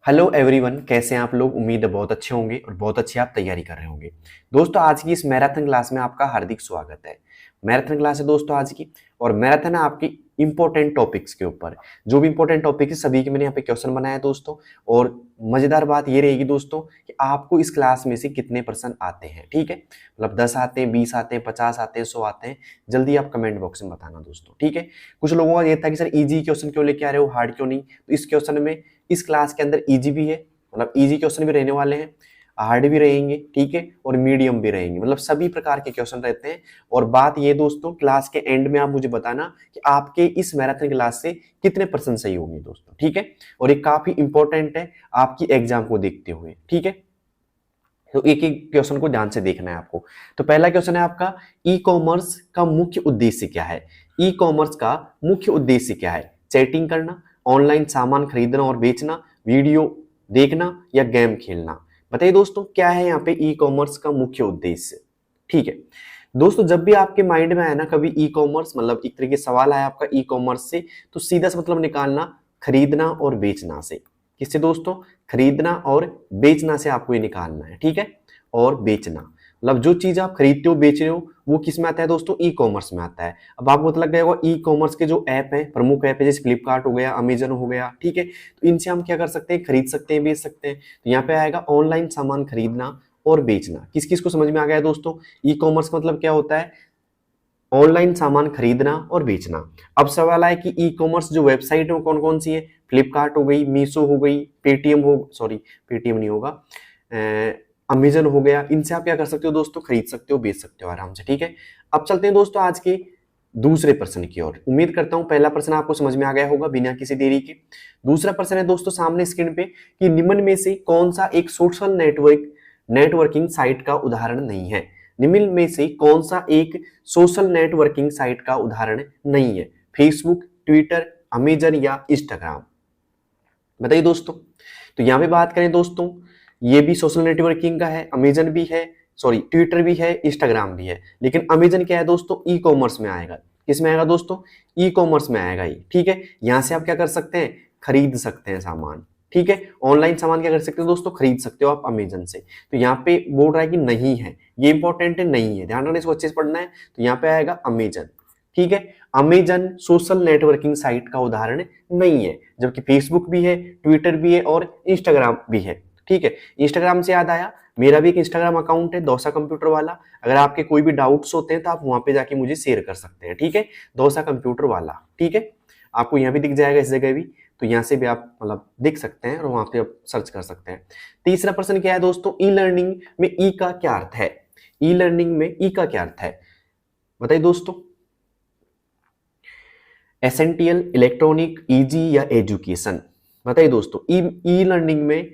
Hello everyone, कैसे हैं आप लोग। उम्मीद है बहुत अच्छे होंगे और बहुत अच्छी आप तैयारी कर रहे होंगे। दोस्तों, आज की इस मैराथन क्लास में आपका हार्दिक स्वागत है। मैराथन क्लास है दोस्तों आज की, और मैराथन है आपकी इंपॉर्टेंट टॉपिक्स के ऊपर। जो भी इंपॉर्टेंट टॉपिक है सभी के मैंने यहाँ पे क्वेश्चन बनाया है दोस्तों। और मजेदार बात ये रहेगी दोस्तों कि आपको इस क्लास में से कितने परसेंट आते हैं। ठीक है, मतलब 10 आते हैं, 20 आते हैं, 50 आते हैं, 100 आते हैं। जल्दी आप कमेंट बॉक्स में बताना दोस्तों। ठीक है, कुछ लोगों का ये था कि सर इजी क्वेश्चन क्यों लेके आ रहे हो, हार्ड क्यों नहीं। तो इस क्वेश्चन में, इस क्लास के अंदर इजी भी है, मतलब इजी क्वेश्चन भी रहने वाले हैं, हार्ड भी रहेंगे, ठीक है, और मीडियम भी रहेंगे, मतलब सभी प्रकार के क्वेश्चन रहते हैं। और बात ये दोस्तों, क्लास के एंड में आप मुझे बताना कि आपके इस मैराथन क्लास से कितने परसेंट सही होंगे दोस्तों। ठीक है, और ये काफी इंपॉर्टेंट है आपकी एग्जाम को देखते हुए। ठीक है, तो एक एक क्वेश्चन को ध्यान से देखना है आपको। तो पहला क्वेश्चन है आपका, ई कॉमर्स का मुख्य उद्देश्य क्या है। ई कॉमर्स का मुख्य उद्देश्य क्या है। चैटिंग करना, ऑनलाइन सामान खरीदना और बेचना, वीडियो देखना या गेम खेलना। बताइए दोस्तों, क्या है यहाँ पे ई कॉमर्स का मुख्य उद्देश्य। ठीक है दोस्तों, जब भी आपके माइंड में आया ना कभी ई कॉमर्स, मतलब एक तरीके सवाल आया आपका ई कॉमर्स से, तो सीधा सा मतलब निकालना खरीदना और बेचना से। किससे दोस्तों, खरीदना और बेचना से आपको ये निकालना है। ठीक है, और बेचना मतलब जो चीज आप खरीदते हो बेच रहे हो वो किस में आता है दोस्तों, ई कॉमर्स में आता है। अब आपको पता लग गया होगा, ई कॉमर्स के जो ऐप है, प्रमुख ऐप है, जैसे फ्लिपकार्ट हो गया, अमेजन हो गया। ठीक है, तो इनसे हम क्या कर सकते हैं, खरीद सकते हैं, बेच सकते हैं। तो यहाँ पे आएगा ऑनलाइन सामान खरीदना और बेचना। किस किस को समझ में आ गया दोस्तों, ई कॉमर्स मतलब क्या होता है, ऑनलाइन सामान खरीदना और बेचना। अब सवाल है कि ई कॉमर्स जो वेबसाइट है कौन कौन सी है। फ्लिपकार्ट हो गई, मीशो हो गई, पेटीएम हो, सॉरी पेटीएम नहीं होगा, अमेजन हो गया। इनसे आप क्या कर सकते हो दोस्तों, खरीद सकते हो, बेच सकते हो आराम से। ठीक है, अब चलते हैं दोस्तों आज के दूसरे प्रश्न की ओर। उम्मीद करता हूं पहला प्रश्न आपको समझ में आ गया होगा बिना किसी देरी के। दूसरा प्रश्न है दोस्तों सामने स्क्रीन पे, कि निम्न में से कौन सा एक सोशल नेटवर्किंग साइट का उदाहरण नहीं है। निम्न में से कौन सा एक सोशल नेटवर्किंग साइट का उदाहरण नहीं है। फेसबुक, ट्विटर, अमेजन या इंस्टाग्राम। बताइए दोस्तों। तो यहां पे बात करें दोस्तों, ये भी सोशल नेटवर्किंग का है, अमेजन भी है, सॉरी ट्विटर भी है, इंस्टाग्राम भी है। लेकिन अमेजन क्या है दोस्तों, ई कॉमर्स में आएगा। किस में आएगा दोस्तों, ई कॉमर्स में आएगा ये। ठीक है, यहां से आप क्या कर सकते हैं, खरीद सकते हैं सामान। ठीक है, ऑनलाइन सामान क्या कर सकते हो दोस्तों, खरीद सकते हो आप अमेजन से। तो यहाँ पे बोल रहा है कि नहीं है, ये इंपॉर्टेंट है, नहीं है, ध्यान रखना, इसको अच्छे से पढ़ना है। तो यहाँ पे आएगा अमेजन। ठीक है, अमेजन सोशल नेटवर्किंग साइट का उदाहरण नहीं है, जबकि फेसबुक भी है, ट्विटर भी है और इंस्टाग्राम भी है। ठीक है, इंस्टाग्राम से याद आया, मेरा भी एक इंस्टाग्राम अकाउंट है, दोसा कंप्यूटर वाला। अगर आपके कोई भी डाउट्स होते हैं तो आप वहां पे जाके मुझे शेयर कर सकते हैं। ठीक है, दोसा कंप्यूटर वाला। ठीक है, आपको यहाँ भी दिख जाएगा, इस जगह भी, तो यहाँ से भी आप मतलब देख सकते हैं और वहां पे आप सर्च कर सकते हैं। तीसरा प्रश्न क्या है दोस्तों, ई लर्निंग में ई का क्या अर्थ है। ई लर्निंग में ई का क्या अर्थ है, बताइए दोस्तों। एसेंटियल, इलेक्ट्रॉनिक, इजी या एजुकेशन। बताइए दोस्तों, ई लर्निंग में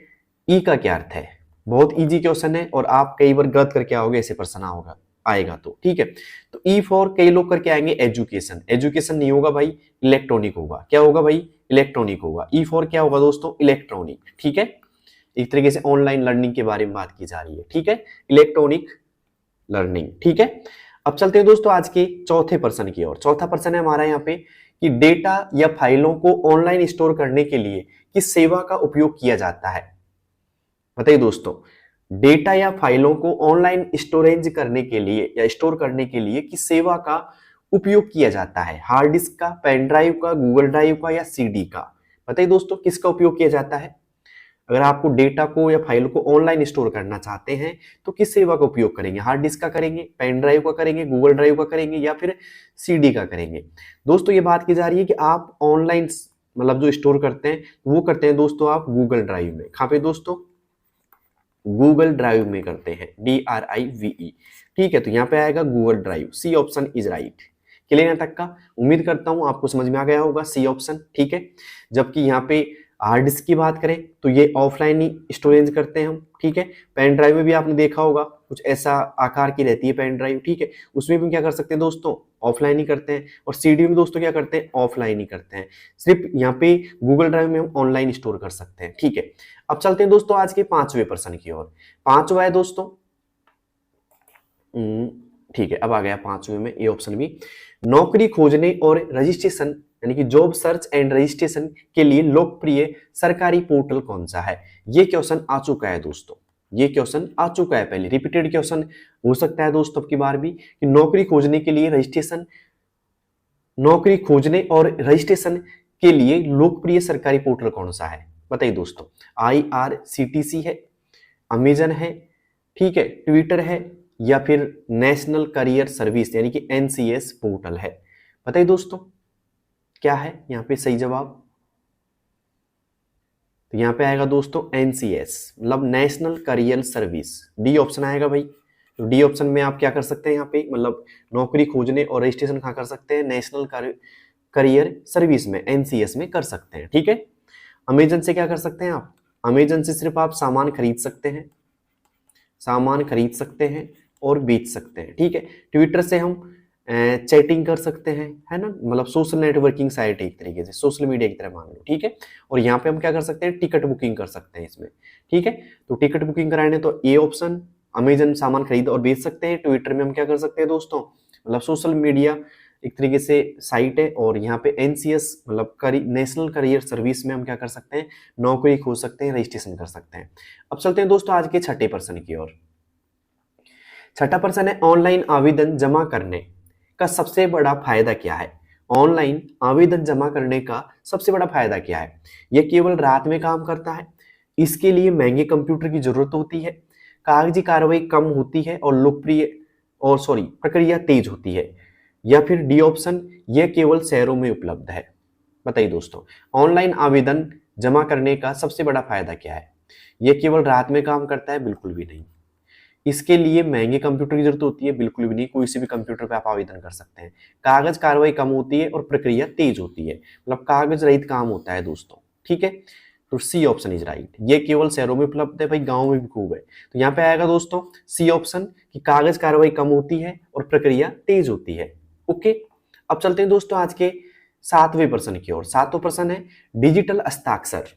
ई का क्या अर्थ है। बहुत इजी क्वेश्चन है और आप कई बार गलत करके आओगे, ऐसे प्रश्न होगा आएगा तो। ठीक है, तो ई फॉर कई लोग करके आएंगे एजुकेशन। एजुकेशन नहीं होगा भाई, इलेक्ट्रॉनिक होगा। क्या होगा भाई, इलेक्ट्रॉनिक होगा। ई फॉर क्या होगा दोस्तों, इलेक्ट्रॉनिक। ठीक है, एक तरीके से ऑनलाइन लर्निंग के बारे में बात की जा रही है। ठीक है, इलेक्ट्रॉनिक लर्निंग। ठीक है, अब चलते हैं दोस्तों आज के चौथे प्रश्न की ओर। चौथा प्रश्न है हमारा यहाँ पे, कि डेटा या फाइलों को ऑनलाइन स्टोर करने के लिए किस सेवा का उपयोग किया जाता है। बताइए दोस्तों, डेटा या फाइलों को ऑनलाइन स्टोरेज करने के लिए या स्टोर करने के लिए किस सेवा का उपयोग किया जाता है। हार्ड डिस्क का, पेन ड्राइव का, गूगल ड्राइव का या सीडी का। बताइए दोस्तों, किसका उपयोग किया जाता है। अगर आपको डेटा को या फाइल को ऑनलाइन स्टोर करना चाहते हैं तो किस सेवा का उपयोग करेंगे। हार्ड डिस्क का करेंगे, पेन ड्राइव का करेंगे, गूगल ड्राइव का करेंगे या फिर सीडी का करेंगे। दोस्तों ये बात की जा रही है कि आप ऑनलाइन मतलब जो स्टोर करते हैं वो करते हैं दोस्तों आप गूगल ड्राइव में। कहाँ पे दोस्तों, गूगल ड्राइव में करते हैं, DRIVE। ठीक है, तो यहाँ पे आएगा Google Drive. C option is right. Clear यहाँ तक का, उम्मीद करता हूं आपको समझ में आ गया होगा सी ऑप्शन। ठीक है, जबकि यहाँ पे हार्ड डिस्क की बात करें तो ये ऑफलाइन ही स्टोरेज करते हैं हम। ठीक है, पेन ड्राइव में भी आपने देखा होगा कुछ ऐसा आकार की रहती है पेन ड्राइव। ठीक है, उसमें भी क्या कर सकते हैं दोस्तों, ऑफलाइन ही करते हैं। और सीडी में दोस्तों क्या करते हैं, ऑफलाइन ही करते हैं। सिर्फ यहाँ पे गूगल ड्राइव में हम ऑनलाइन स्टोर कर सकते हैं। ठीक है, अब चलते हैं दोस्तों आज के पांचवें प्रश्न की ओर। पांचवा है दोस्तों, ठीक है, अब आ गया पांचवें में ये ऑप्शन भी, नौकरी खोजने और रजिस्ट्रेशन यानी कि जॉब सर्च एंड रजिस्ट्रेशन के लिए लोकप्रिय सरकारी पोर्टल कौन सा है? ये क्वेश्चन आ चुका है दोस्तों, ये क्वेश्चन आ चुका है पहले, रिपीटेड क्वेश्चन हो सकता है दोस्तों अब की बार भी, कि नौकरी खोजने के लिए रजिस्ट्रेशन, नौकरी खोजने और रजिस्ट्रेशन के लिए लोकप्रिय सरकारी पोर्टल कौन सा है? बताइए दोस्तों। IRCTC है, अमेजन है, ठीक है, ट्विटर है, या फिर नेशनल करियर सर्विस यानी कि NCS पोर्टल है? बताइए दोस्तों क्या है यहाँ पे सही जवाब? तो यहाँ पे आएगा दोस्तों NCS, मतलब national career service, D option आएगा भाई। तो डी ऑप्शन में आप क्या कर सकते हैं यहाँ पे, मतलब नौकरी खोजने और रजिस्ट्रेशन कहाँ कर सकते हैं? नेशनल करियर सर्विस में, NCS में कर सकते हैं, ठीक है। अमेजन से क्या कर सकते हैं आप? अमेजन से सिर्फ आप सामान खरीद सकते हैं, सामान खरीद सकते हैं और बेच सकते हैं, ठीक है। ट्विटर से हम चैटिंग कर सकते हैं, है ना, मतलब सोशल नेटवर्किंग साइट है एक तरीके से, सोशल मीडिया की तरह मान लो, ठीक है। और यहाँ पे हम क्या कर सकते हैं? टिकट बुकिंग कर सकते हैं इसमें, ठीक है। तो टिकट बुकिंग कराने तो ए ऑप्शन, अमेजन सामान खरीद और बेच सकते हैं। ट्विटर में हम क्या कर सकते हैं दोस्तों, मतलब सोशल मीडिया एक तरीके से साइट है। और यहाँ पे NCS मतलब नेशनल करियर सर्विस में हम क्या कर सकते हैं? नौकरी खोज सकते हैं, रजिस्ट्रेशन कर सकते हैं। अब चलते हैं दोस्तों आज के छठे प्रश्न की ओर। छठा प्रश्न है, ऑनलाइन आवेदन जमा करने का सबसे बड़ा फायदा क्या है? ऑनलाइन आवेदन जमा करने का सबसे बड़ा फायदा क्या है? यह केवल रात में काम करता है, इसके लिए महंगे कंप्यूटर की जरूरत होती है, कागजी कार्रवाई कम होती है और प्रक्रिया तेज होती है, या फिर डी ऑप्शन, यह केवल शहरों में उपलब्ध है? बताइए दोस्तों, ऑनलाइन आवेदन जमा करने का सबसे बड़ा फायदा क्या है? यह केवल रात में काम करता है? बिल्कुल भी नहीं। इसके लिए महंगे कंप्यूटर की जरूरत होती है? बिल्कुल भी नहीं, कोई से भी कंप्यूटर पे आप आवेदन कर सकते हैं। कागज कार्रवाई कम होती है और प्रक्रिया तेज होती है, मतलब कागज रहित काम होता है दोस्तों, ठीक है। तो सी ऑप्शन इज राइट, ये केवल शहरों में उपलब्ध है, भाई गांव में भी खूब है। तो यहाँ पे आएगा दोस्तों सी ऑप्शन, कि कागज कार्रवाई कम होती है और प्रक्रिया तेज होती है। ओके, अब चलते हैं दोस्तों आज के सातवें प्रश्न की ओर। सातवां प्रश्न है, डिजिटल हस्ताक्षर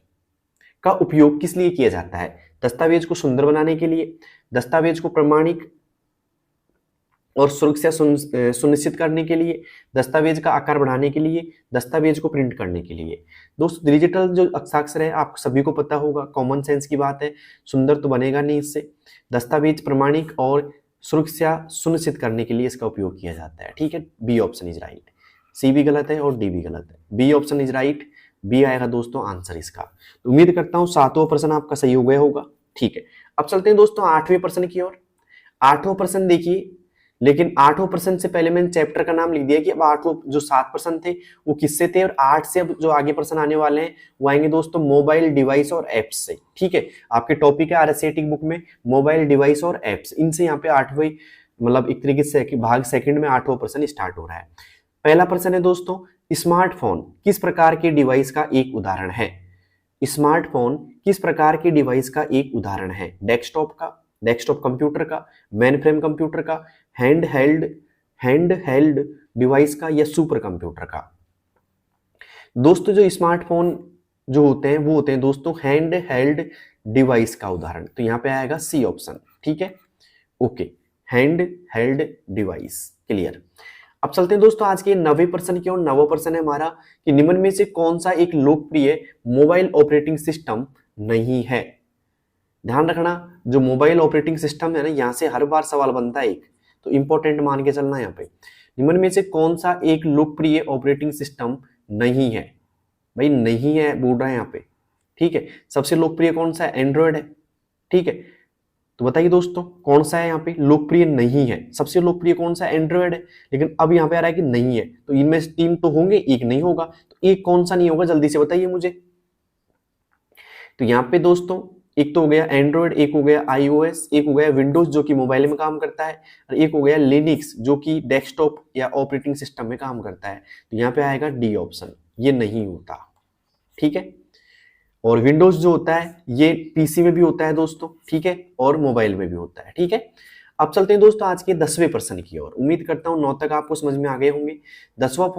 का उपयोग किस लिए किया जाता है? दस्तावेज को सुंदर बनाने के लिए, दस्तावेज को प्रमाणिक और सुरक्षा सुनिश्चित करने के लिए, दस्तावेज का आकार बढ़ाने के लिए, दस्तावेज को प्रिंट करने के लिए। दोस्तों डिजिटल जो हस्ताक्षर है आप सभी को पता होगा, कॉमन सेंस की बात है, सुंदर तो बनेगा नहीं इससे। दस्तावेज प्रमाणिक और सुरक्षा सुनिश्चित करने के लिए इसका उपयोग किया जाता है, ठीक है। B option is right, C भी गलत है और डी भी गलत है, B option is right, B आएगा दोस्तों आंसर इसका। तो उम्मीद करता हूं सातवां प्रश्न आपका सही हो गया होगा, ठीक है। अब चलते हैं दोस्तों आठवें प्रश्न की ओर। आठवां प्रश्न देखिए, लेकिन आठवां प्रश्न से पहले मैंने चैप्टर का नाम लिख दिया कि अब आठवां जो 7 प्रश्न थे वो किससे थे, और 8 से अब जो आगे प्रश्न आने वाले हैं वो आएंगे दोस्तों मोबाइल डिवाइस और एप्स से, ठीक है। आपके टॉपिक है RSAT बुक में मोबाइल डिवाइस और एप्स, इनसे यहाँ पे आठवें मतलब एक तरीके से भाग सेकंड में आठवां प्रश्न स्टार्ट हो रहा है। पहला प्रश्न है दोस्तों, स्मार्टफोन किस प्रकार के डिवाइस का एक उदाहरण है? स्मार्टफोन किस प्रकार के डिवाइस का एक उदाहरण है? डेस्कटॉप का, डेस्कटॉप कंप्यूटर का, मेनफ्रेम कंप्यूटर का, हैंड हेल्ड डिवाइस का, या सुपर कंप्यूटर का? दोस्तों जो स्मार्टफोन जो होते हैं वो होते हैं दोस्तों हैंड हेल्ड डिवाइस का उदाहरण। तो यहाँ पे आएगा सी ऑप्शन, ठीक है। Okay, hand held device, clear. अब चलते हैं दोस्तों आज के 9वें प्रश्न की ओर। 9वां प्रश्न है हमारा कि निम्न में से कौन सा एक लोकप्रिय मोबाइल ऑपरेटिंग सिस्टम नहीं है? ध्यान रखना, जो मोबाइल ऑपरेटिंग सिस्टम है ना, यहाँ से हर बार सवाल बनता है एक, तो इंपॉर्टेंट मान के चलना। यहाँ पे निम्न में से कौन सा एक लोकप्रिय ऑपरेटिंग सिस्टम नहीं है? भाई नहीं है बोल रहा है यहाँ पे, ठीक है। सबसे लोकप्रिय कौन सा है? एंड्रॉयड है, ठीक है। तो बताइए दोस्तों कौन सा है यहाँ पे लोकप्रिय नहीं है? सबसे लोकप्रिय कौन सा? एंड्रॉयड है। लेकिन अब यहाँ पे आ रहा है कि नहीं है, तो इनमें से 3 तो होंगे, एक नहीं होगा, तो एक कौन सा नहीं होगा जल्दी से बताइए मुझे। तो यहाँ पे दोस्तों एक तो हो गया एंड्रॉयड, एक हो गया iOS, एक हो गया विंडोज जो कि मोबाइल में काम करता है, और एक हो गया लिनक्स जो कि डेस्कटॉप या ऑपरेटिंग सिस्टम में काम करता है। तो यहाँ पे आएगा डी ऑप्शन, ये नहीं होता, ठीक है। और विंडोज जो होता है ये पीसी में भी होता है दोस्तों, ठीक है, और मोबाइल में भी होता है, ठीक है। अब चलते हैं दोस्तों आज के 10वें प्रश्न की ओर। उम्मीद करता हूं 9 तक आपको समझ में आ गए होंगे। 10वां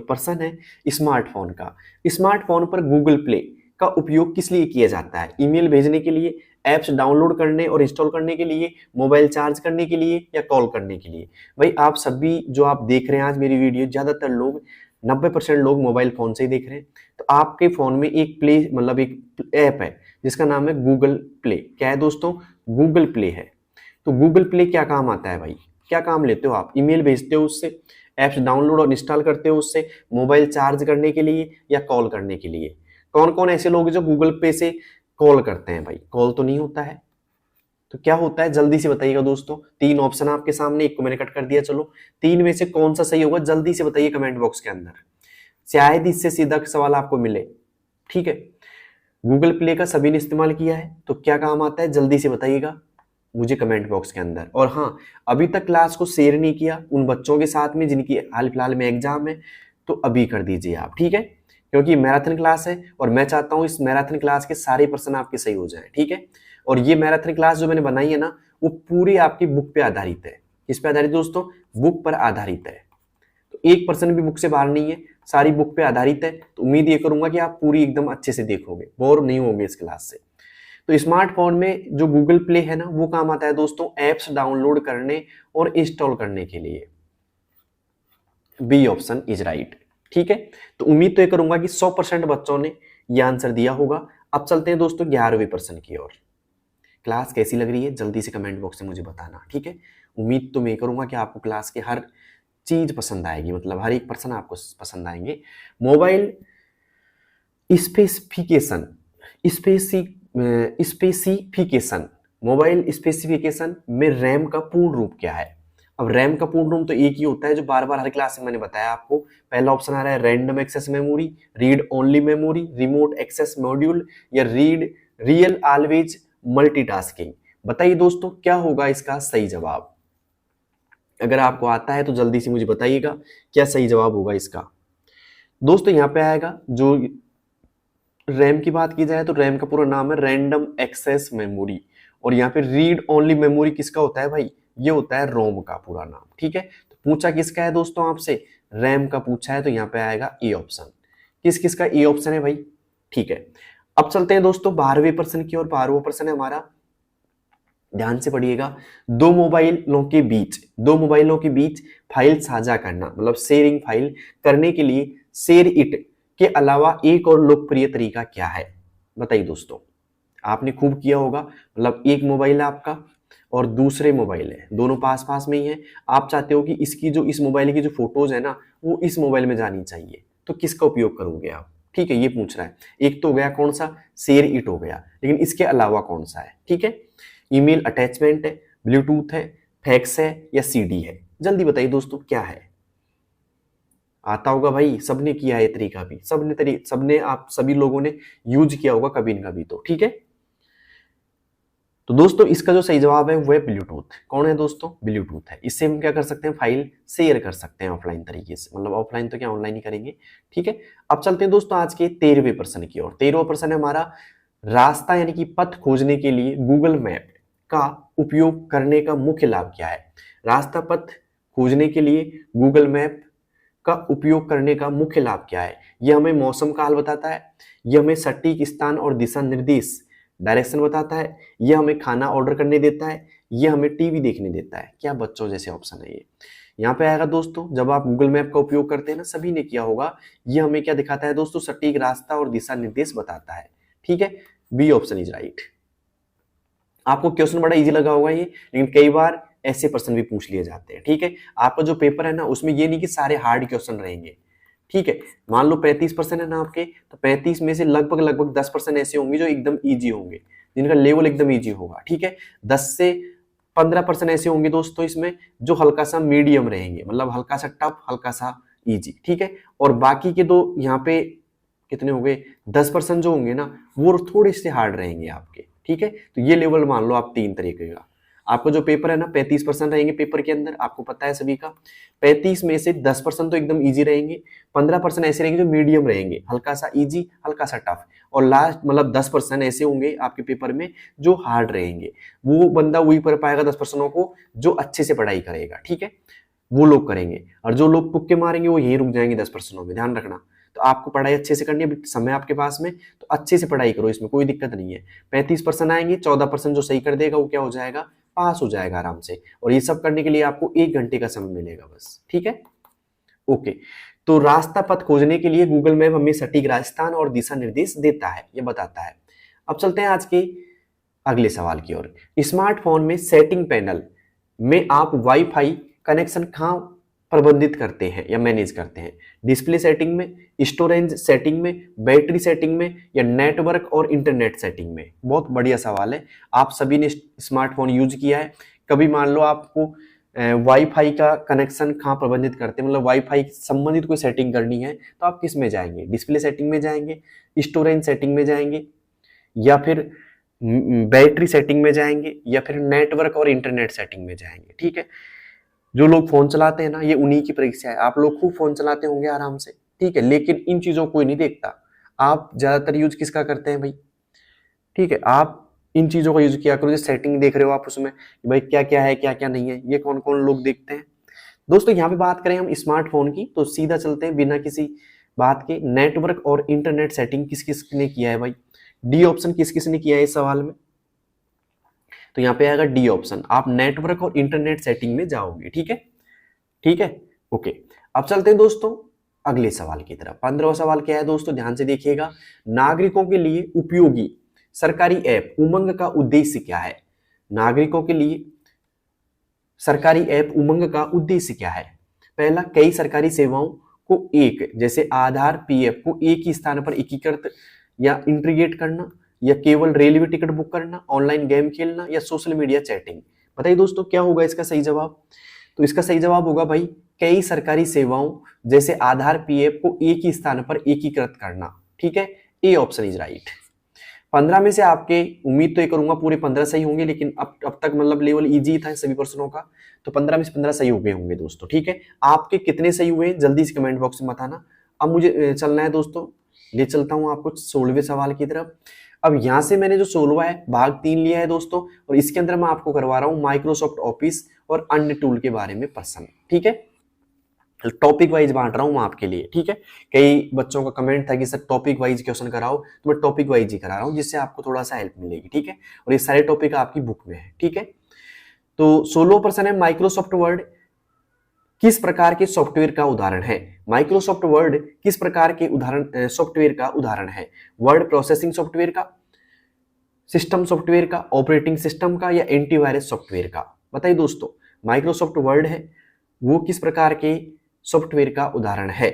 प्रश्न है स्मार्टफोन का। स्मार्टफोन पर गूगल प्ले का उपयोग किस लिए किया जाता है? ईमेल भेजने के लिए, ऐप्स डाउनलोड करने और इंस्टॉल करने के लिए, मोबाइल चार्ज करने के लिए, या कॉल करने के लिए? भाई आप सभी जो आप देख रहे हैं आज मेरी वीडियो, ज्यादातर लोग 90% लोग मोबाइल फोन से ही देख रहे हैं। तो आपके फोन में एक प्ले मतलब एक ऐप है जिसका नाम है गूगल प्ले। क्या है दोस्तों? गूगल प्ले है। तो गूगल प्ले क्या काम आता है भाई? क्या काम लेते हो आप? ईमेल भेजते हो उससे, ऐप्स डाउनलोड और इंस्टॉल करते हो उससे, मोबाइल चार्ज करने के लिए या कॉल करने के लिए। कौन कौन ऐसे लोग हैं जो गूगल पे से कॉल करते हैं भाई? कॉल तो नहीं होता है। तो क्या होता है जल्दी से बताइएगा दोस्तों। 3 ऑप्शन आपके सामने, एक को मैंने कट कर दिया। चलो 3 में से कौन सा सही होगा जल्दी से बताइए कमेंट बॉक्स के अंदर, शायद इससे सीधा सवाल आपको मिले। ठीक है, गूगल प्ले का सभी ने इस्तेमाल किया है तो क्या काम आता है जल्दी से बताइएगा मुझे कमेंट बॉक्स के अंदर। और हाँ, अभी तक क्लास को शेयर नहीं किया उन बच्चों के साथ में जिनकी हाल फिलहाल में एग्जाम है, तो अभी कर दीजिए आप। ठीक है, क्योंकि मैराथन क्लास है और मैं चाहता हूं इस मैराथन क्लास के सारे प्रश्न आपके सही हो जाए। ठीक है, और ये मैराथन क्लास जो मैंने बनाई है ना, वो पूरी आपकी बुक पे आधारित है। किस पे आधारित दोस्तों? बुक पर आधारित है। तो 1% भी बुक से बाहर नहीं है, सारी बुक पे आधारित है। तो उम्मीद ये करूंगा कि आप पूरी एकदम अच्छे से देखोगे, बोर नहीं होंगे इस क्लास से। तो स्मार्टफोन में जो गूगल प्ले है ना, वो काम आता है दोस्तों ऐप्स डाउनलोड करने और इंस्टॉल करने के लिए। B option is right. ठीक है, तो उम्मीद तो ये करूंगा कि 100% बच्चों ने ये आंसर दिया होगा। अब चलते हैं दोस्तों 11वें प्रश्न की ओर। क्लास कैसी लग रही है जल्दी से कमेंट बॉक्स में मुझे बताना। ठीक है, उम्मीद तो मैं करूंगा कि आपको क्लास के हर चीज पसंद आएगी, मतलब हर एक पर्सन आपको पसंद आएंगे। Mobile specification specification mobile specification में रैम का पूर्ण रूप क्या है? अब रैम का पूर्ण रूप तो एक ही होता है जो बार बार हर क्लास में मैंने बताया आपको। पहला ऑप्शन आ रहा है random access memory, read only memory, remote access module या रीड रियल ऑलवेज मल्टीटास्किंग। बताइए दोस्तों क्या होगा इसका सही जवाब? अगर आपको आता है तो जल्दी से मुझे बताइएगा क्या सही जवाब होगा इसका। दोस्तों यहाँ पे आएगा, जो रैम की बात की जाए तो रैम का पूरा नाम है रैंडम एक्सेस मेमोरी। और यहाँ पे रीड ओनली मेमोरी किसका होता है भाई? ये होता है रोम का पूरा नाम। ठीक है, तो पूछा किसका है दोस्तों आपसे? रैम का पूछा है, तो यहाँ पे आएगा ए ऑप्शन। किस किस का ए ऑप्शन है भाई? ठीक है, अब चलते हैं दोस्तों 12वें प्रश्न की ओर। 12वां प्रश्न है हमारा, ध्यान से पढ़िएगा। दो मोबाइलों के बीच फाइल साझा करना, मतलब शेयरिंग फाइल करने के लिए शेयर इट के अलावा एक और लोकप्रिय तरीका क्या है? बताइए दोस्तों, आपने खूब किया होगा। मतलब एक मोबाइल है आपका और दूसरे मोबाइल है, दोनों पास पास में ही है। आप चाहते हो कि इस मोबाइल की जो फोटोज है ना, वो इस मोबाइल में जानी चाहिए, तो किसका उपयोग करोगे आप? ठीक है, ये पूछ रहा है। एक तो हो गया कौन सा? शेयर इट हो गया, लेकिन इसके अलावा कौन सा है? ठीक है, ईमेल अटैचमेंट है, ब्लूटूथ है, फैक्स है या सीडी है? जल्दी बताइए दोस्तों क्या है? आता होगा भाई, सबने किया है तरीका भी, सबने आप सभी लोगों ने यूज किया होगा कभी न कभी तो। ठीक है, तो दोस्तों इसका जो सही जवाब है वो है ब्लूटूथ। कौन है दोस्तों? ब्लूटूथ है। इससे हम क्या कर सकते हैं? फाइल शेयर कर सकते हैं ऑफलाइन तरीके से, मतलब ऑफलाइन तो क्या ऑनलाइन ही करेंगे। ठीक है, अब चलते हैं दोस्तों आज के 13वें प्रश्न की ओर। 13वां प्रश्न है हमारा, रास्ता यानी कि पथ खोजने के लिए गूगल मैप का उपयोग करने का मुख्य लाभ क्या है? रास्ता पथ खोजने के लिए गूगल मैप का उपयोग करने का मुख्य लाभ क्या है? यह हमें मौसम का हाल बताता है, यह हमें सटीक स्थान और दिशा निर्देश डायरेक्शन बताता है, यह हमें खाना ऑर्डर करने देता है, यह हमें टीवी देखने देता है। क्या बच्चों जैसे ऑप्शन है ये? यहाँ पे आएगा दोस्तों, जब आप गूगल मैप का उपयोग करते हैं ना, सभी ने किया होगा, यह हमें क्या दिखाता है दोस्तों? सटीक रास्ता और दिशा निर्देश बताता है। ठीक है, बी ऑप्शन इज राइट। आपको क्वेश्चन बड़ा इजी लगा होगा ये, लेकिन कई बार ऐसे प्रश्न भी पूछ लिए जाते हैं। ठीक है, आपका जो पेपर है ना, उसमें ये नहीं कि सारे हार्ड क्वेश्चन रहेंगे। ठीक है, मान लो 35% है ना आपके, तो 35 में से लगभग 10% ऐसे होंगे जो एकदम इजी होंगे, जिनका लेवल एकदम इजी होगा। ठीक है, 10 से 15% ऐसे होंगे दोस्तों इसमें जो हल्का सा मीडियम रहेंगे, मतलब हल्का सा टफ, हल्का सा इजी। ठीक है, और बाकी के दो यहाँ पे कितने हो गए? 10% जो होंगे ना, वो थोड़े से हार्ड रहेंगे आपके। ठीक है, तो ये लेवल मान लो आप 3 तरीके का। आपका जो पेपर है ना, 35% रहेंगे पेपर के अंदर, आपको पता है सभी का। 35 में से 10% तो एकदम इजी रहेंगे, 15% ऐसे रहेंगे जो मीडियम रहेंगे, हल्का सा इजी, हल्का सा टफ, और लास्ट मतलब 10% ऐसे होंगे आपके पेपर में जो हार्ड रहेंगे। वो बंदा वही कर पाएगा 10% को जो अच्छे से पढ़ाई करेगा। ठीक है, वो लोग करेंगे, और जो लोग तुक्के मारेंगे वो यहीं रुक जाएंगे 10% में। ध्यान रखना, तो आपको पढ़ाई अच्छे से करनी है, समय आपके पास में, तो अच्छे से पढ़ाई करो, इसमें कोई दिक्कत नहीं है। 35% आएंगे, 14% जो सही कर देगा वो क्या हो जाएगा? पास हो जाएगा आराम से। और ये सब करने के लिए आपको 1 घंटे का समय मिलेगा बस। ठीक है, ओके। तो रास्ता पथ खोजने के लिए गूगल मैप हमें सटीक राजस्थान और दिशा निर्देश देता है, ये बताता है। अब चलते हैं आज के अगले सवाल की ओर। स्मार्टफोन में सेटिंग पैनल में आप वाईफाई कनेक्शन कहाँ प्रबंधित करते हैं या मैनेज करते हैं? डिस्प्ले सेटिंग में, स्टोरेज सेटिंग में, बैटरी सेटिंग में, या नेटवर्क और इंटरनेट सेटिंग में? बहुत बढ़िया सवाल है। आप सभी ने स्मार्टफोन यूज किया है। कभी मान लो आपको वाईफाई का कनेक्शन कहाँ प्रबंधित करते हैं, मतलब वाईफाई संबंधित कोई सेटिंग करनी है, तो आप किस में जाएंगे? डिस्प्ले सेटिंग में जाएंगे, स्टोरेज सेटिंग में जाएंगे, या फिर बैटरी सेटिंग में जाएंगे, या फिर नेटवर्क और इंटरनेट सेटिंग में जाएंगे? ठीक है, जो लोग फोन चलाते हैं ना, ये उन्हीं की परीक्षा है। आप लोग खूब फोन चलाते होंगे आराम से, ठीक है, लेकिन इन चीजों को कोई नहीं देखता। आप ज्यादातर यूज किसका करते हैं भाई? ठीक है, आप इन चीजों का यूज किया करो। जो सेटिंग देख रहे हो आप, उसमें भाई क्या क्या है, क्या क्या नहीं है, ये कौन कौन लोग देखते हैं। दोस्तों यहाँ पे बात करें हम स्मार्टफोन की, तो सीधा चलते हैं बिना किसी बात के। नेटवर्क और इंटरनेट सेटिंग किस किस ने किया है भाई? डी ऑप्शन किस किस ने किया है इस सवाल में? तो यहाँ पे आएगा डी ऑप्शन। आप नेटवर्क और इंटरनेट सेटिंग में जाओगे, ठीक है, ठीक है, ओके। अब चलते हैं दोस्तों अगले सवाल की तरफ। 15वां सवाल क्या है दोस्तों, ध्यान से देखिएगा। नागरिकों के लिए उपयोगी सरकारी ऐप उमंग का उद्देश्य क्या है? नागरिकों के लिए सरकारी ऐप उमंग का उद्देश्य क्या है? पहला, कई सरकारी सेवाओं को एक, जैसे आधार, पीएफ को एक ही स्थान पर एकीकृत या इंटीग्रेट करना, या केवल रेलवे टिकट बुक करना, ऑनलाइन गेम खेलना, या सोशल मीडिया चैटिंग? बताइए दोस्तों क्या होगा इसका सही जवाब? तो इसका सही जवाब होगा भाई कई सरकारी सेवाओं जैसे आधार, पीएफ को एक ही स्थान पर एकीकृत करना, ठीक है, ए ऑप्शन इज राइट। 15 में से आपके, उम्मीद तो ये करूंगा पूरे 15 सही होंगे, लेकिन अब तक मतलब लेवल इजी था सभी प्रश्नों का, तो 15 में से 15 सही हो गए होंगे दोस्तों, ठीक है। आपके कितने सही हुए जल्दी से कमेंट बॉक्स में बताना। अब मुझे चलना है दोस्तों, ले चलता हूं आपको 16वें सवाल की तरफ। अब यहां से मैंने जो 16वां है भाग 3 लिया है दोस्तों, और इसके अंदर मैं आपको करवा रहा हूं माइक्रोसॉफ्ट ऑफिस और अन्य टूल के बारे में प्रश्न, ठीक है। टॉपिक वाइज बांट रहा हूं मैं आपके लिए, ठीक है। कई बच्चों का कमेंट था कि सर टॉपिक वाइज क्वेश्चन कराओ, तो मैं टॉपिक वाइज ही करा रहा हूं, जिससे आपको थोड़ा सा हेल्प मिलेगी, ठीक है। और ये सारे टॉपिक आपकी बुक में है, ठीक है। तो 16वां प्रश्न है, माइक्रोसॉफ्ट वर्ड किस प्रकार के सॉफ्टवेयर का उदाहरण है? माइक्रोसॉफ्ट वर्ड किस प्रकार के उदाहरण सॉफ्टवेयर का उदाहरण है? वर्ड प्रोसेसिंग सॉफ्टवेयर का, सिस्टम सॉफ्टवेयर का, ऑपरेटिंग सिस्टम का, या एंटीवायरस सॉफ्टवेयर का? बताइए दोस्तों, माइक्रोसॉफ्ट वर्ड है वो किस प्रकार के सॉफ्टवेयर का उदाहरण है?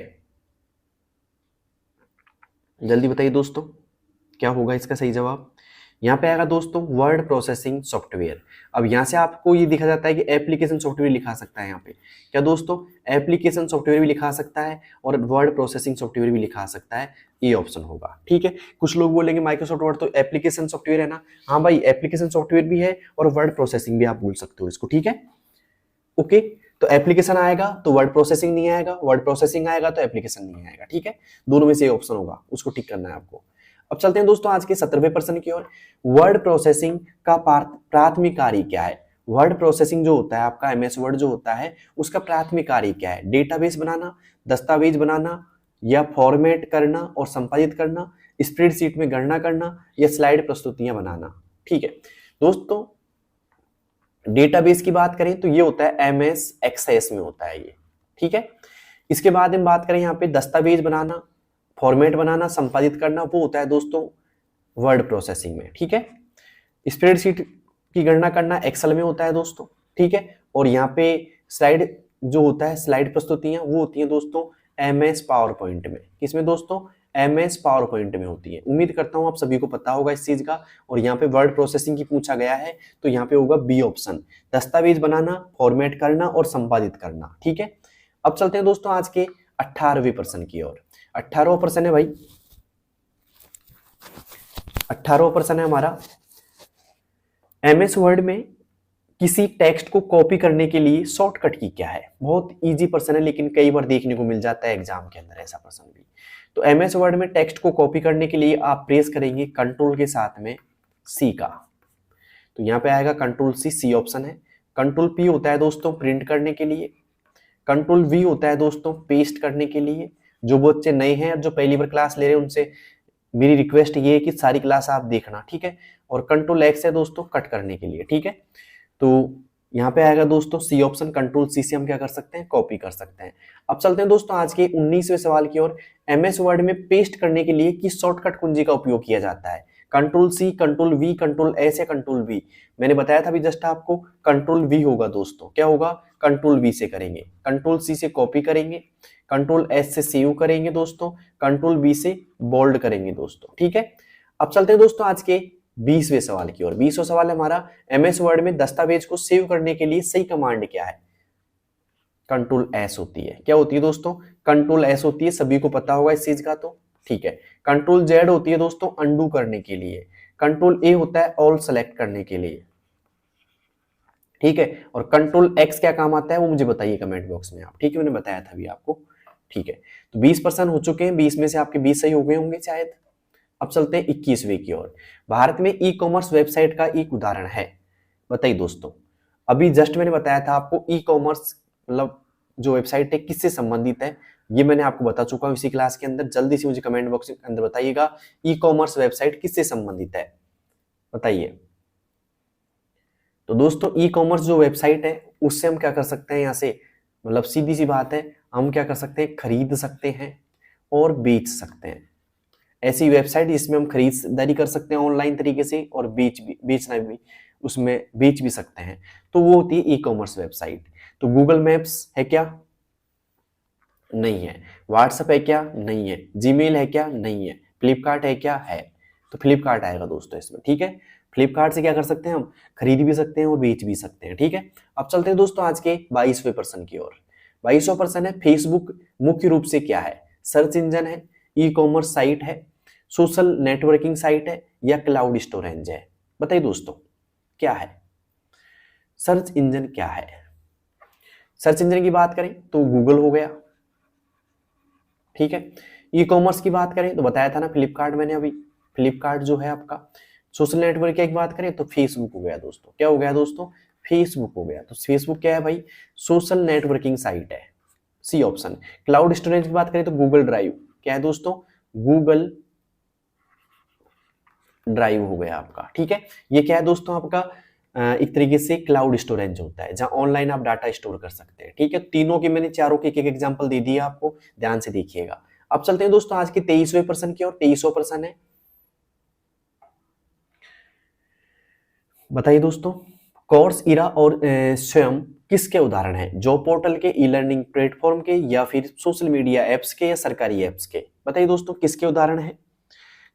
जल्दी बताइए दोस्तों क्या होगा इसका सही जवाब? यहाँ पे आएगा दोस्तों वर्ड प्रोसेसिंग सॉफ्टवेयर। अब यहाँ से आपको ये दिखा जाता है कि एप्लीकेशन सॉफ्टवेयर लिखा सकता है। यहाँ पे क्या दोस्तों, एप्लीकेशन सॉफ्टवेयर भी लिखा सकता है और वर्ड प्रोसेसिंग सॉफ्टवेयर भी लिखा सकता है, ये ऑप्शन होगा, ठीक है। कुछ लोग बोलेंगे माइक्रोसॉफ्ट वर्ड तो एप्लीकेशन सॉफ्टवेयर है ना, हाँ भाई एप्लीकेशन सॉफ्टवेयर भी है और वर्ड प्रोसेसिंग भी आप बोल सकते हो इसको, ठीक है, ओके। तो एप्लीकेशन आएगा तो वर्ड प्रोसेसिंग नहीं आएगा, वर्ड प्रोसेसिंग आएगा तो एप्लीकेशन नहीं आएगा, ठीक है। दोनों में से ऑप्शन होगा, उसको टिक करना है आपको। अब चलते हैं दोस्तों आज के 17वें प्रश्न की ओर। वर्ड प्रोसेसिंग का प्राथमिक कार्य क्या है? वर्ड प्रोसेसिंग जो होता है आपका एमएस वर्ड जो होता है, उसका प्राथमिक कार्य क्या है? डेटाबेस बनाना, दस्तावेज बनाना, या फॉर्मेट करना और संपादित करना, स्प्रेडशीट में गणना करना, या स्लाइड प्रस्तुतियां बनाना, ठीक है दोस्तों। डेटाबेस की बात करें तो ये होता है एमएस एक्सेस में होता है ये, ठीक है। इसके बाद हम बात करें यहाँ पे दस्तावेज बनाना, फॉर्मेट बनाना, संपादित करना, वो होता है दोस्तों वर्ड प्रोसेसिंग में, ठीक है। स्प्रेडशीट की गणना करना एक्सेल में होता है दोस्तों, ठीक है। और यहाँ पे स्लाइड जो होता है, स्लाइड प्रस्तुतियां, वो होती है दोस्तों एमएस पावर पॉइंट में। किसमें दोस्तों? एमएस पावर पॉइंट में होती है। उम्मीद करता हूं आप सभी को पता होगा इस चीज का। और यहाँ पे वर्ड प्रोसेसिंग की पूछा गया है तो यहाँ पे होगा बी ऑप्शन, दस्तावेज बनाना, फॉर्मेट करना और संपादित करना, ठीक है। अब चलते हैं दोस्तों आज के 18वें प्रश्न की ओर। 18वां प्रश्न है भाई, 18वां प्रश्न है हमारा, एमएस वर्ड में किसी टेक्स्ट को कॉपी करने के लिए शॉर्टकट की क्या है? बहुत इजी प्रश्न है, लेकिन कई बार देखने को मिल जाता है एग्जाम के अंदर ऐसा प्रश्न भी। तो एमएस वर्ड में टेक्स्ट को कॉपी करने के लिए आप प्रेस करेंगे कंट्रोल के साथ में सी का, तो यहाँ पे आएगा कंट्रोल सी, सी ऑप्शन है। कंट्रोल पी होता है दोस्तों प्रिंट करने के लिए, कंट्रोल वी होता है दोस्तों पेस्ट करने के लिए। जो बच्चे नए हैं जो पहली बार क्लास ले रहे हैं उनसे मेरी रिक्वेस्ट ये है कि सारी क्लास आप देखना, ठीक है। और कंट्रोल एक्स है दोस्तों कट करने के लिए, ठीक है। तो यहाँ पे आएगा दोस्तों सी ऑप्शन, कंट्रोल सी से हम क्या कर सकते हैं, कॉपी कर सकते हैं। अब चलते हैं दोस्तों आज के 19वें सवाल की ओर। एमएस वर्ड में पेस्ट करने के लिए किस शॉर्टकट कुंजी का उपयोग किया जाता है? Control C, control V, control S या कंट्रोल वी? मैंने बताया था अभी जस्ट आपको, कंट्रोल वी होगा दोस्तों। क्या होगा? कंट्रोल वी से करेंगे, कंट्रोल सी से कॉपी करेंगे, कंट्रोल एस से सेव करेंगे दोस्तों, कंट्रोल बी से बोल्ड करेंगे दोस्तों। ठीक है, अब चलते हैं दोस्तों आज के 20वें सवाल की ओर। 20वां सवाल है हमारा, एमएस वर्ड में दस्तावेज को सेव करने के लिए सही कमांड क्या है? कंट्रोल एस होती है। क्या होती है दोस्तों? कंट्रोल एस होती है, सभी को पता होगा इस चीज का तो। ठीक है, कंट्रोल जेड होती है दोस्तों अंडू करने के लिए, कंट्रोल ए होता है ऑल सेलेक्ट करने के लिए। ठीक है, और कंट्रोल एक्स क्या काम आता है वो मुझे बताइए कमेंट बॉक्स में आप। ठीक है, मैंने बताया था अभी आपको। ठीक है, तो 20% हो चुके हैं, 20 में से आपके 20 सही हो गए होंगे शायद। अब चलते हैं 21वें की ओर। भारत में ई कॉमर्स वेबसाइट का एक उदाहरण है, बताइए दोस्तों। अभी जस्ट मैंने बताया था आपको ई कॉमर्स मतलब जो वेबसाइट है किससे संबंधित है, ये मैंने आपको बता चुका हूं इसी क्लास के अंदर। जल्दी से मुझे कमेंट बॉक्स के अंदर बताइएगा ई कॉमर्स वेबसाइट किससे संबंधित है, बताइए। तो दोस्तों ई कॉमर्स जो वेबसाइट है उससे हम क्या कर सकते हैं, यहाँ से मतलब सीधी सी बात है, हम क्या कर सकते हैं, खरीद सकते हैं और बेच सकते हैं। ऐसी वेबसाइट जिसमें हम खरीदारी कर सकते हैं ऑनलाइन तरीके से और बेचना भी, उसमें बेच भी सकते हैं, तो वो होती है ई कॉमर्स वेबसाइट। तो गूगल मैप्स है क्या? नहीं है। व्हाट्सएप है क्या? नहीं है। जीमेल है क्या? नहीं है। फ्लिपकार्ट है क्या? है। तो फ्लिपकार्ट आएगा दोस्तों इसमें। ठीक है, फ्लिपकार्ट से क्या कर सकते हैं, हम खरीद भी सकते हैं और बेच भी सकते हैं। ठीक है, अब चलते हैं दोस्तों आज के 22वें प्रश्न की ओर। 22वां प्रश्न है, फेसबुक मुख्य रूप से क्या है? सर्च इंजन है, ई कॉमर्स साइट है, सोशल नेटवर्किंग साइट है या क्लाउड स्टोरेज है? बताइए दोस्तों क्या है? सर्च इंजन क्या है? सर्च इंजन की बात करें तो गूगल हो गया। ठीक है, ई कॉमर्स की बात करें तो बताया था ना फ्लिपकार्ट, मैंने अभी फ्लिपकार्ट जो है आपका। सोशल नेटवर्क की बात करें तो फेसबुक हो गया दोस्तों। क्या हो गया दोस्तों? फेसबुक हो गया। तो फेसबुक क्या है भाई? सोशल नेटवर्किंग साइट है, सी ऑप्शन। क्लाउड स्टोरेज की बात करें तो गूगल ड्राइव। क्या है दोस्तों? गूगल ड्राइव हो गया आपका। ठीक है, ये क्या है दोस्तों आपका? एक तरीके से क्लाउड स्टोरेज होता है जहां ऑनलाइन आप डाटा स्टोर कर सकते हैं। ठीक है, तीनों के मैंने चारों के एक एक एग्जांपल दे दिया आपको, ध्यान से देखिएगा। अब चलते हैं दोस्तों आज के 23वें प्रश्न की और। 23वां प्रश्न है, बताइए दोस्तों, कोर्स इरा और स्वयं किसके उदाहरण हैं? जॉब पोर्टल के, ई लर्निंग प्लेटफॉर्म के या फिर सोशल मीडिया एप्स के या सरकारी एप्स के? बताइए दोस्तों किसके उदाहरण है?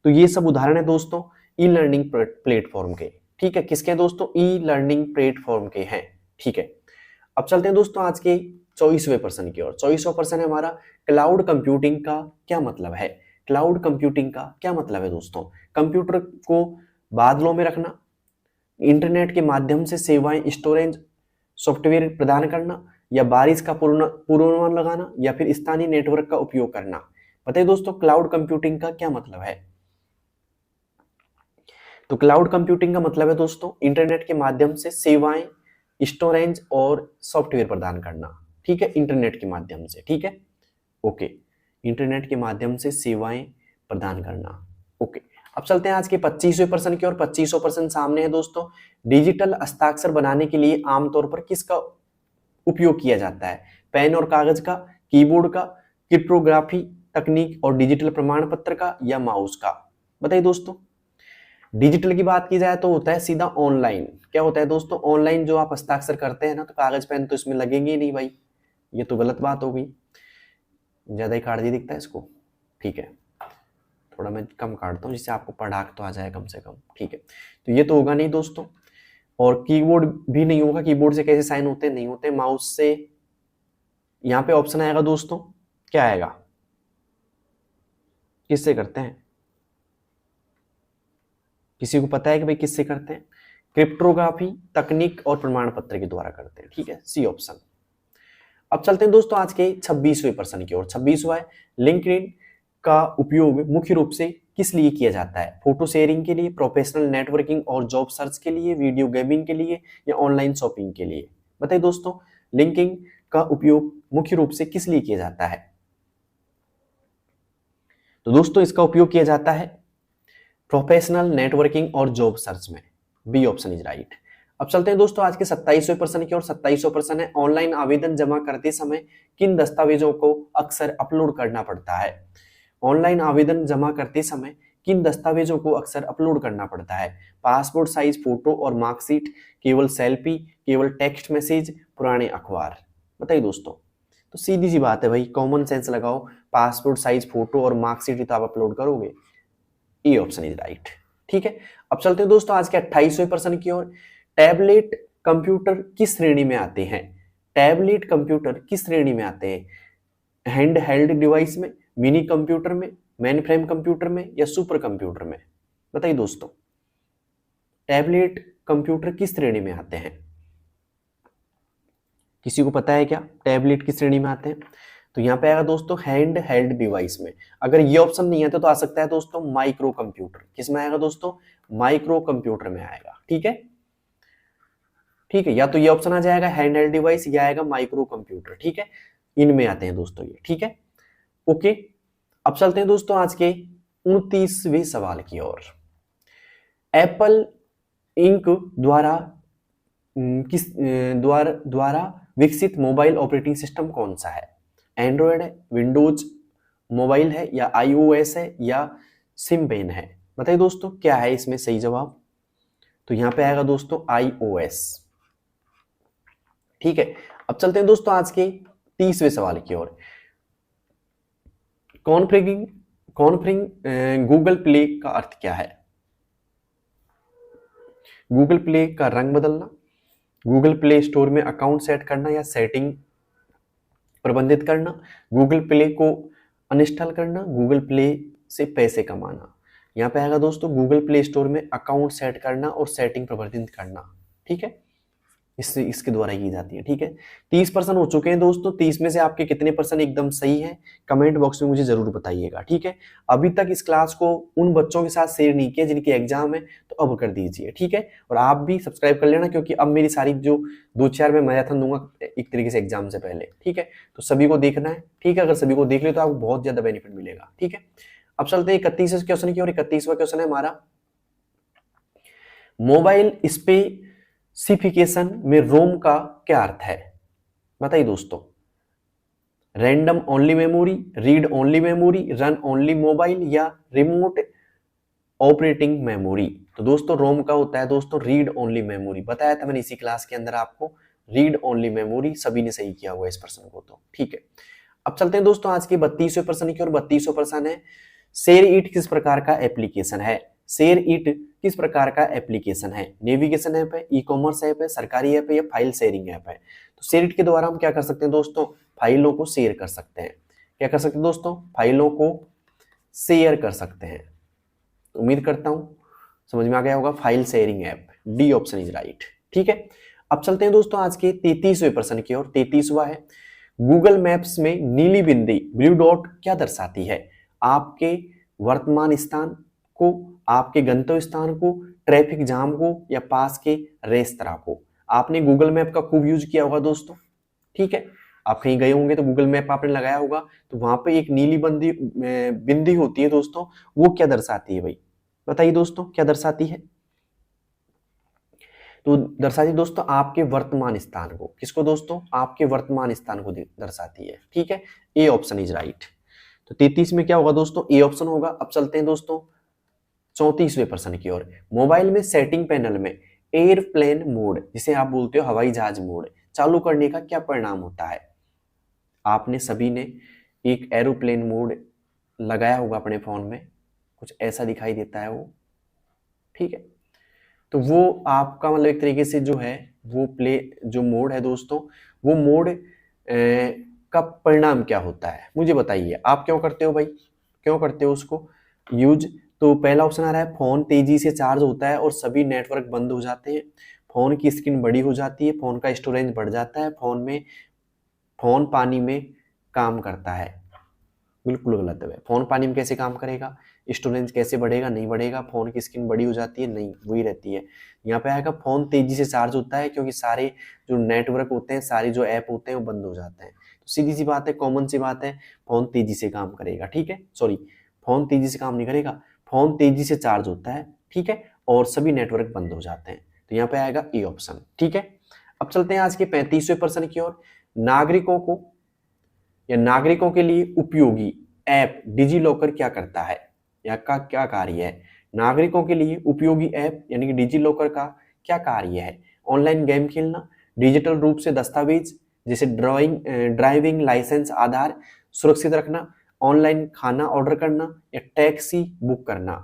तो ये सब उदाहरण है दोस्तों ई लर्निंग प्लेटफॉर्म के। ठीक है, किसके हैं दोस्तों? ई लर्निंग प्लेटफॉर्म के हैं। ठीक है, अब चलते हैं दोस्तों आज के 24वें प्रश्न की ओर। 24वां प्रश्न है हमारा, क्लाउड कंप्यूटिंग का क्या मतलब है? क्लाउड कंप्यूटिंग का क्या मतलब है दोस्तों? कंप्यूटर को बादलों में रखना, इंटरनेट के माध्यम से सेवाएं, स्टोरेज, सॉफ्टवेयर प्रदान करना या बारिश का पूर्वानुमान लगाना या फिर स्थानीय नेटवर्क का उपयोग करना? बताइए दोस्तों क्लाउड कंप्यूटिंग का क्या मतलब है? तो क्लाउड कंप्यूटिंग का मतलब है दोस्तों इंटरनेट के माध्यम से सेवाएं, स्टोरेज और सॉफ्टवेयर प्रदान करना। ठीक है, इंटरनेट के माध्यम से। ठीक है, ओके, इंटरनेट के माध्यम से सेवाएं प्रदान करना। ओके, अब चलते हैं आज के 25वें प्रश्न की और। 25वां प्रश्न सामने है दोस्तों, डिजिटल हस्ताक्षर बनाने के लिए आमतौर पर किसका उपयोग किया जाता है? पेन और कागज का, कीबोर्ड का, क्रिप्टोग्राफी तकनीक और डिजिटल प्रमाण पत्र का या माउस का? बताइए दोस्तों। डिजिटल की बात की जाए तो होता है सीधा ऑनलाइन। क्या होता है दोस्तों? ऑनलाइन जो आप हस्ताक्षर करते हैं ना, तो कागज पेन तो इसमें लगेंगे ही नहीं भाई, ये तो गलत बात हो गई। ज्यादा ही काट दी दिखता है इसको। ठीक है, थोड़ा मैं कम काटता हूँ जिससे आपको पढ़ाक तो आ जाए कम से कम। ठीक है, तो ये तो होगा नहीं दोस्तों, और कीबोर्ड भी नहीं होगा। कीबोर्ड से कैसे साइन होते हैं? नहीं होते। माउस से यहाँ पे ऑप्शन आएगा दोस्तों, क्या आएगा? किससे करते हैं? किसी को पता है कि भाई किससे करते हैं? क्रिप्टोग्राफी तकनीक और प्रमाण पत्र के द्वारा करते हैं। ठीक है, सी ऑप्शन। अब चलते हैं दोस्तों आज के 26वें प्रश्न की ओर। 26वां है, लिंक्डइन का उपयोग मुख्य रूप से किस लिए किया जाता है? फोटो शेयरिंग के लिए, प्रोफेशनल नेटवर्किंग और जॉब सर्च के लिए, वीडियो गेमिंग के लिए या ऑनलाइन शॉपिंग के लिए? बताइए दोस्तों लिंक्डइन का उपयोग मुख्य रूप से किस लिए किया जाता है? तो दोस्तों इसका उपयोग किया जाता है प्रोफेशनल नेटवर्किंग और जॉब सर्च में। B option is right. अब चलते हैं दोस्तों आज के 27वें प्रश्न की ओर। 27वां प्रश्न है, ऑनलाइन आवेदन जमा करते समय किन दस्तावेजों को अक्सर अपलोड करना पड़ता है? ऑनलाइन आवेदन जमा करते समय किन दस्तावेजों को अक्सर अपलोड करना पड़ता है? पासपोर्ट साइज फोटो और मार्कशीट, केवल सेल्फी, केवल टेक्स्ट मैसेज, पुराने अखबार? बताइए दोस्तों। तो सीधी सी बात है भाई, कॉमन सेंस लगाओ, पासपोर्ट साइज फोटो और मार्कशीट तो आप अपलोड करोगे। A option is right. ठीक है, अब चलते हैं दोस्तों आज के 28वें प्रश्न की ओर। टैबलेट कंप्यूटर किस श्रेणी में आते हैं? टैबलेट कंप्यूटर किस श्रेणी में आते हैं? हैंड हेल्ड डिवाइस में, मिनी कंप्यूटर में, मेन फ्रेम कंप्यूटर में या सुपर कंप्यूटर में? बताइए दोस्तों, टैबलेट कंप्यूटर किस श्रेणी में आते हैं? किसी को पता है क्या टैबलेट किस श्रेणी में आते हैं? तो यहाँ पे आएगा दोस्तों हैंड हेल्ड डिवाइस में। अगर ये ऑप्शन नहीं है तो आ सकता है दोस्तों माइक्रो कंप्यूटर। किस में आएगा दोस्तों? माइक्रो कंप्यूटर में आएगा। ठीक है, ठीक है, या तो ये ऑप्शन आ जाएगा हैंड हेल्ड डिवाइस या आएगा माइक्रो कंप्यूटर। ठीक है, इनमें आते हैं दोस्तों ये। ठीक है, ओके। अब चलते हैं दोस्तों आज के 29वें सवाल की ओर। एप्पल इंक द्वारा किस द्वारा विकसित मोबाइल ऑपरेटिंग सिस्टम कौन सा है? एंड्रॉयड है, विंडोज मोबाइल है या iOS है या सिम्बेन है? बताइए दोस्तों क्या है इसमें सही जवाब? तो यहां पे आएगा दोस्तों iOS। ठीक है, अब चलते हैं दोस्तों आज के 30वें सवाल की ओर। कॉन्फ्रिगिंग कॉन्फ्रिंग गूगल प्ले का अर्थ क्या है? गूगल प्ले का रंग बदलना, गूगल प्ले स्टोर में अकाउंट सेट करना या सेटिंग प्रबंधित करना, गूगल प्ले को अनइंस्टॉल करना, गूगल प्ले से पैसे कमाना? यहाँ पे आएगा दोस्तों गूगल प्ले स्टोर में अकाउंट सेट करना और सेटिंग प्रबंधित करना। ठीक है, इसके द्वारा की जाती है। ठीक है, 30% हो चुके हैं दोस्तों। 30 में से आपके कितने परसेंट एकदम सही है कमेंट बॉक्स में मुझे जरूर बताइएगा। ठीक है, अभी तक इस क्लास को उन बच्चों के साथ शेयर नहीं किया जिनकी एग्जाम है तो अब कर दीजिए। ठीक है, और आप भी सब्सक्राइब कर लेना क्योंकि अब मेरी सारी जो 2-4 मैं मैराथन दूंगा एक तरीके से एग्जाम से पहले। ठीक है, तो सभी को देखना है। ठीक है, अगर सभी को देख ले तो आपको बहुत ज्यादा बेनिफिट मिलेगा। ठीक है, अब चलते हैं 31वें क्वेश्चन की और 31वां क्वेश्चन है हमारा, मोबाइल स्पेसिफिकेशन में रोम का क्या अर्थ है? बताइए दोस्तों। Random only memory, read only memory, run only mobile या रिमोट ऑपरेटिंग मेमोरी? तो दोस्तों रोम का होता है दोस्तों रीड ओनली मेमोरी। बताया था मैंने इसी क्लास के अंदर आपको, रीड ओनली मेमोरी। सभी ने सही किया हुआ इस प्रश्न को तो। ठीक है, अब चलते हैं दोस्तों आज के 32वें प्रश्न की और 32वां प्रश्न है, शेयर इट किस प्रकार का एप्लीकेशन है? शेयर इट किस प्रकार का एप्लीकेशन है? नेविगेशन ऐप है, ई कॉमर्स ऐप है, सरकारी ऐप है या फाइल शेयरिंग ऐप है? तो शेयर इट के द्वारा हम क्या कर सकते हैं दोस्तों? फाइलों को शेयर कर सकते हैं। क्या कर सकते हैं दोस्तों? फाइलों को शेयर कर सकते हैं। उम्मीद करता हूं समझ में आ गया होगा। File sharing app, D option is right. ठीक है, अब चलते हैं दोस्तों आज के 33वें प्रश्न की ओर। 33वां है, गूगल मैप्स में नीली बिंदी ब्लू डॉट क्या दर्शाती है? आपके वर्तमान स्थान को, आपके गंतव्य स्थान को, ट्रैफिक जाम को या पास के रेस्तरां को? आपने गूगल मैप का खूब यूज किया होगा दोस्तों। ठीक है, आप कहीं गए होंगे तो गूगल मैप आपने लगाया होगा, तो वहां पे एक नीली बिंदी होती है दोस्तों, वो क्या दर्शाती है भाई? बताइए दोस्तों क्या दर्शाती है? तो दर्शाती दोस्तों आपके वर्तमान स्थान को। किसको दोस्तों? आपके वर्तमान स्थान को दर्शाती है। ठीक है, ए ऑप्शन इज राइट। तो 33 में क्या होगा दोस्तों? ए ऑप्शन होगा। अब चलते हैं दोस्तों 34वें प्रश्न की ओर। मोबाइल में सेटिंग पैनल में एयरप्लेन मोड, जिसे आप बोलते हो हवाई जहाज मोड, चालू करने का क्या परिणाम होता है? आपने सभी ने एक एरोप्लेन मोड लगाया होगा अपने फोन में, कुछ ऐसा दिखाई देता है वो। ठीक है, तो वो आपका मतलब एक तरीके से जो है वो प्ले जो मोड है दोस्तों, वो मोड का परिणाम क्या होता है मुझे बताइए। आप क्यों करते हो भाई, क्यों करते हो उसको यूज? तो पहला ऑप्शन आ रहा है, फोन तेजी से चार्ज होता है और सभी नेटवर्क बंद हो जाते हैं, फोन की स्क्रीन बड़ी हो जाती है, फोन का स्टोरेज बढ़ जाता है, फोन पानी में काम करता है। बिल्कुल गलत है। फोन पानी में कैसे काम करेगा? स्टोरेज कैसे बढ़ेगा? नहीं बढ़ेगा। फोन की स्क्रीन बड़ी हो जाती है? नहीं, वही रहती है। यहाँ पे आएगा फोन तेजी से चार्ज होता है क्योंकि सारे जो नेटवर्क होते हैं, सारे जो ऐप होते हैं वो बंद हो जाते हैं। तो सीधी सी बात है, कॉमन सी बात है, फोन तेजी से काम करेगा। ठीक है, सॉरी, फोन तेजी से काम नहीं करेगा, फोन तेजी से चार्ज होता है। ठीक है, और सभी नेटवर्क बंद हो जाते हैं। तो यहाँ पे आएगा ए ऑप्शन। ठीक है, अब चलते हैं आज के 35वें प्रश्न की ओर। नागरिकों को या नागरिकों के लिए उपयोगी ऐप डिजी लॉकर क्या करता है या का क्या कार्य है? नागरिकों के लिए उपयोगी ऐप यानी कि डिजी लॉकर का क्या कार्य है? ऑनलाइन गेम खेलना, डिजिटल रूप से दस्तावेज जैसे ड्राइविंग लाइसेंस, आधार सुरक्षित रखना, ऑनलाइन खाना ऑर्डर करना या टैक्सी बुक करना।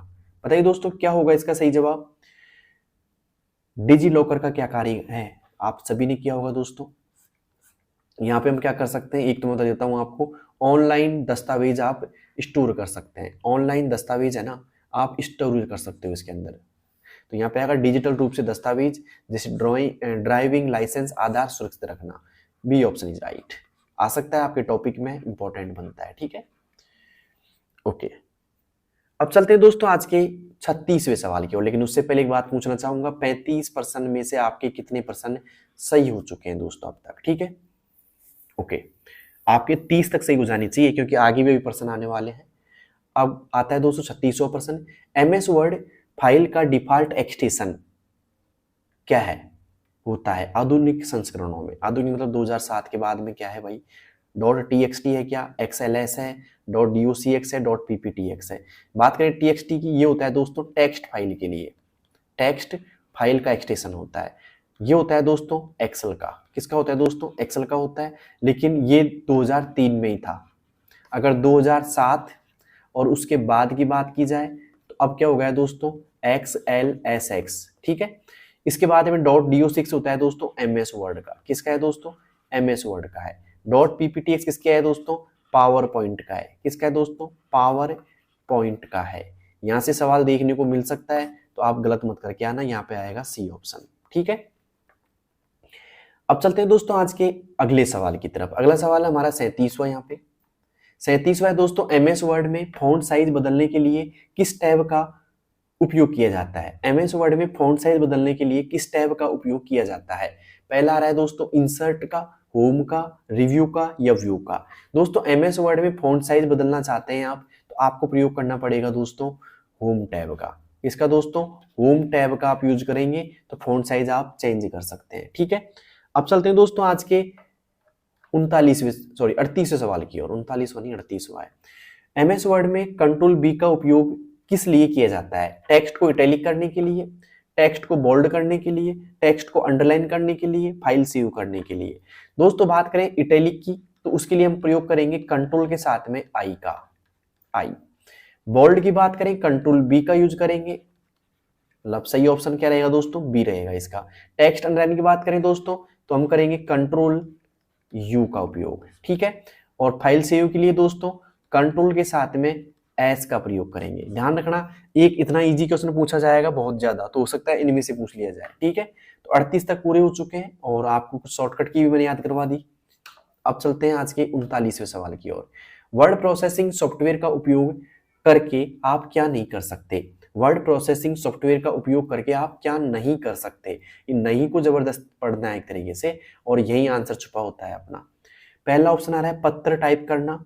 बताइए दोस्तों क्या होगा इसका सही जवाब? डिजी लॉकर का क्या कार्य है? आप सभी ने किया होगा दोस्तों। यहाँ पे हम क्या कर सकते हैं, एक तो मैं बता देता हूँ आपको, ऑनलाइन दस्तावेज आप स्टोर कर सकते हैं। ऑनलाइन दस्तावेज है ना, आप स्टोर कर सकते हो इसके अंदर। तो यहाँ पे अगर डिजिटल रूप से दस्तावेज जैसे ड्राइविंग लाइसेंस, आधार सुरक्षित रखना। B option is right. आ सकता है आपके टॉपिक में, इंपॉर्टेंट बनता है। ठीक है, ओके। अब चलते हैं दोस्तों आज के 36वें सवाल की ओर, लेकिन उससे पहले एक बात पूछना चाहूंगा, 35% में से आपके कितने प्रश्न सही हो चुके हैं दोस्तों अब तक? ठीक है, ओके। आपके 30 तक सही हो जानी चाहिए क्योंकि आगे भी प्रश्न आने वाले हैं। अब आता है दोस्तों 36वां प्रश्न। MS वर्ड फाइल का डिफॉल्ट एक्सटेंशन क्या है, होता है आधुनिक संस्करणों में? आधुनिक मतलब 2007 के बाद में क्या है भाई? .txt है क्या, XLS है, .docx है, .pptx है? बात करें txt की, ये होता है दोस्तों टेक्स्ट फाइल के लिए, टेक्स्ट फाइल का एक्सटेंशन होता है। ये होता है दोस्तों एक्सेल का। किसका होता है दोस्तों? एक्सेल का होता है, लेकिन ये 2003 में ही था। अगर 2007 और उसके बाद की बात की जाए तो अब क्या हो गया दोस्तों? XLSX। ठीक है, इसके बाद में .docx होता है दोस्तों MS वर्ड का। किसका है दोस्तों? MS वर्ड का है। .pptx किसका है दोस्तों? पावर पॉइंट का है। किसका है दोस्तों? पावर पॉइंट का है। यहां से सवाल देखने को मिल सकता है, तो आप गलत मत करके आना, यहाँ पे आएगा सी ऑप्शन। ठीक है, अब चलते हैं दोस्तों आज के अगले सवाल की तरफ। अगला सवाल है हमारा 37वां। यहाँ पे 37वां है दोस्तों, MS वर्ड में फॉन्ट साइज बदलने के लिए किस टैब का उपयोग किया जाता है? MS वर्ड में फॉन्ट साइज बदलने के लिए किस टैब का उपयोग किया जाता है? पहला आ रहा है दोस्तों इंसर्ट का, होम का, रिव्यू का या व्यू का। दोस्तों MS वर्ड में फॉन्ट साइज बदलना चाहते हैं आप, तो आपको प्रयोग करना पड़ेगा दोस्तों होम टैब का। इसका दोस्तों होम टैब का आप यूज करेंगे तो फॉन्ट साइज आप चेंज कर सकते हैं। ठीक है, अब चलते हैं दोस्तों आज के 38वें सवाल की ओर। 39वां नहीं 38वां है। MS वर्ड में कंट्रोल B का उपयोग किस लिए किया जाता है? टेक्स्ट को इटैलिक करने के लिए, टेक्स्ट को बोल्ड करने के लिए, टेक्स्ट को अंडरलाइन करने के लिए, फाइल सेव करने के लिए। दोस्तों बात करें इटैलिक की, तो उसके लिए हम प्रयोग करेंगे कंट्रोल के साथ में आई का, आई। बोल्ड की बात करें कंट्रोल B का यूज करेंगे, मतलब सही ऑप्शन क्या रहेगा दोस्तों? बी रहेगा इसका। टेक्स्ट अंडरलाइन की बात करें दोस्तों तो हम करेंगे कंट्रोल U का उपयोग। ठीक है, और फाइल सेव के लिए दोस्तों कंट्रोल के साथ में S का प्रयोग करेंगे। ध्यान रखना, एक इतना इजी क्वेश्चन पूछा जाएगा बहुत ज्यादा, तो हो सकता है इनमें से पूछ लिया जाए। ठीक है, तो 38 तक पूरे हो चुके हैं और आपको कुछ शॉर्टकट की भी मैंने याद करवा दी। अब चलते हैं आज के 39वें सवाल की ओर। वर्ड प्रोसेसिंग सॉफ्टवेयर का उपयोग करके आप क्या नहीं कर सकते? वर्ड प्रोसेसिंग सॉफ्टवेयर का उपयोग करके आप क्या नहीं कर सकते? इन नहीं को जबरदस्त पढ़ना है एक तरीके से, और यही आंसर छुपा होता है अपना। पहला ऑप्शन आ रहा है पत्र टाइप करना,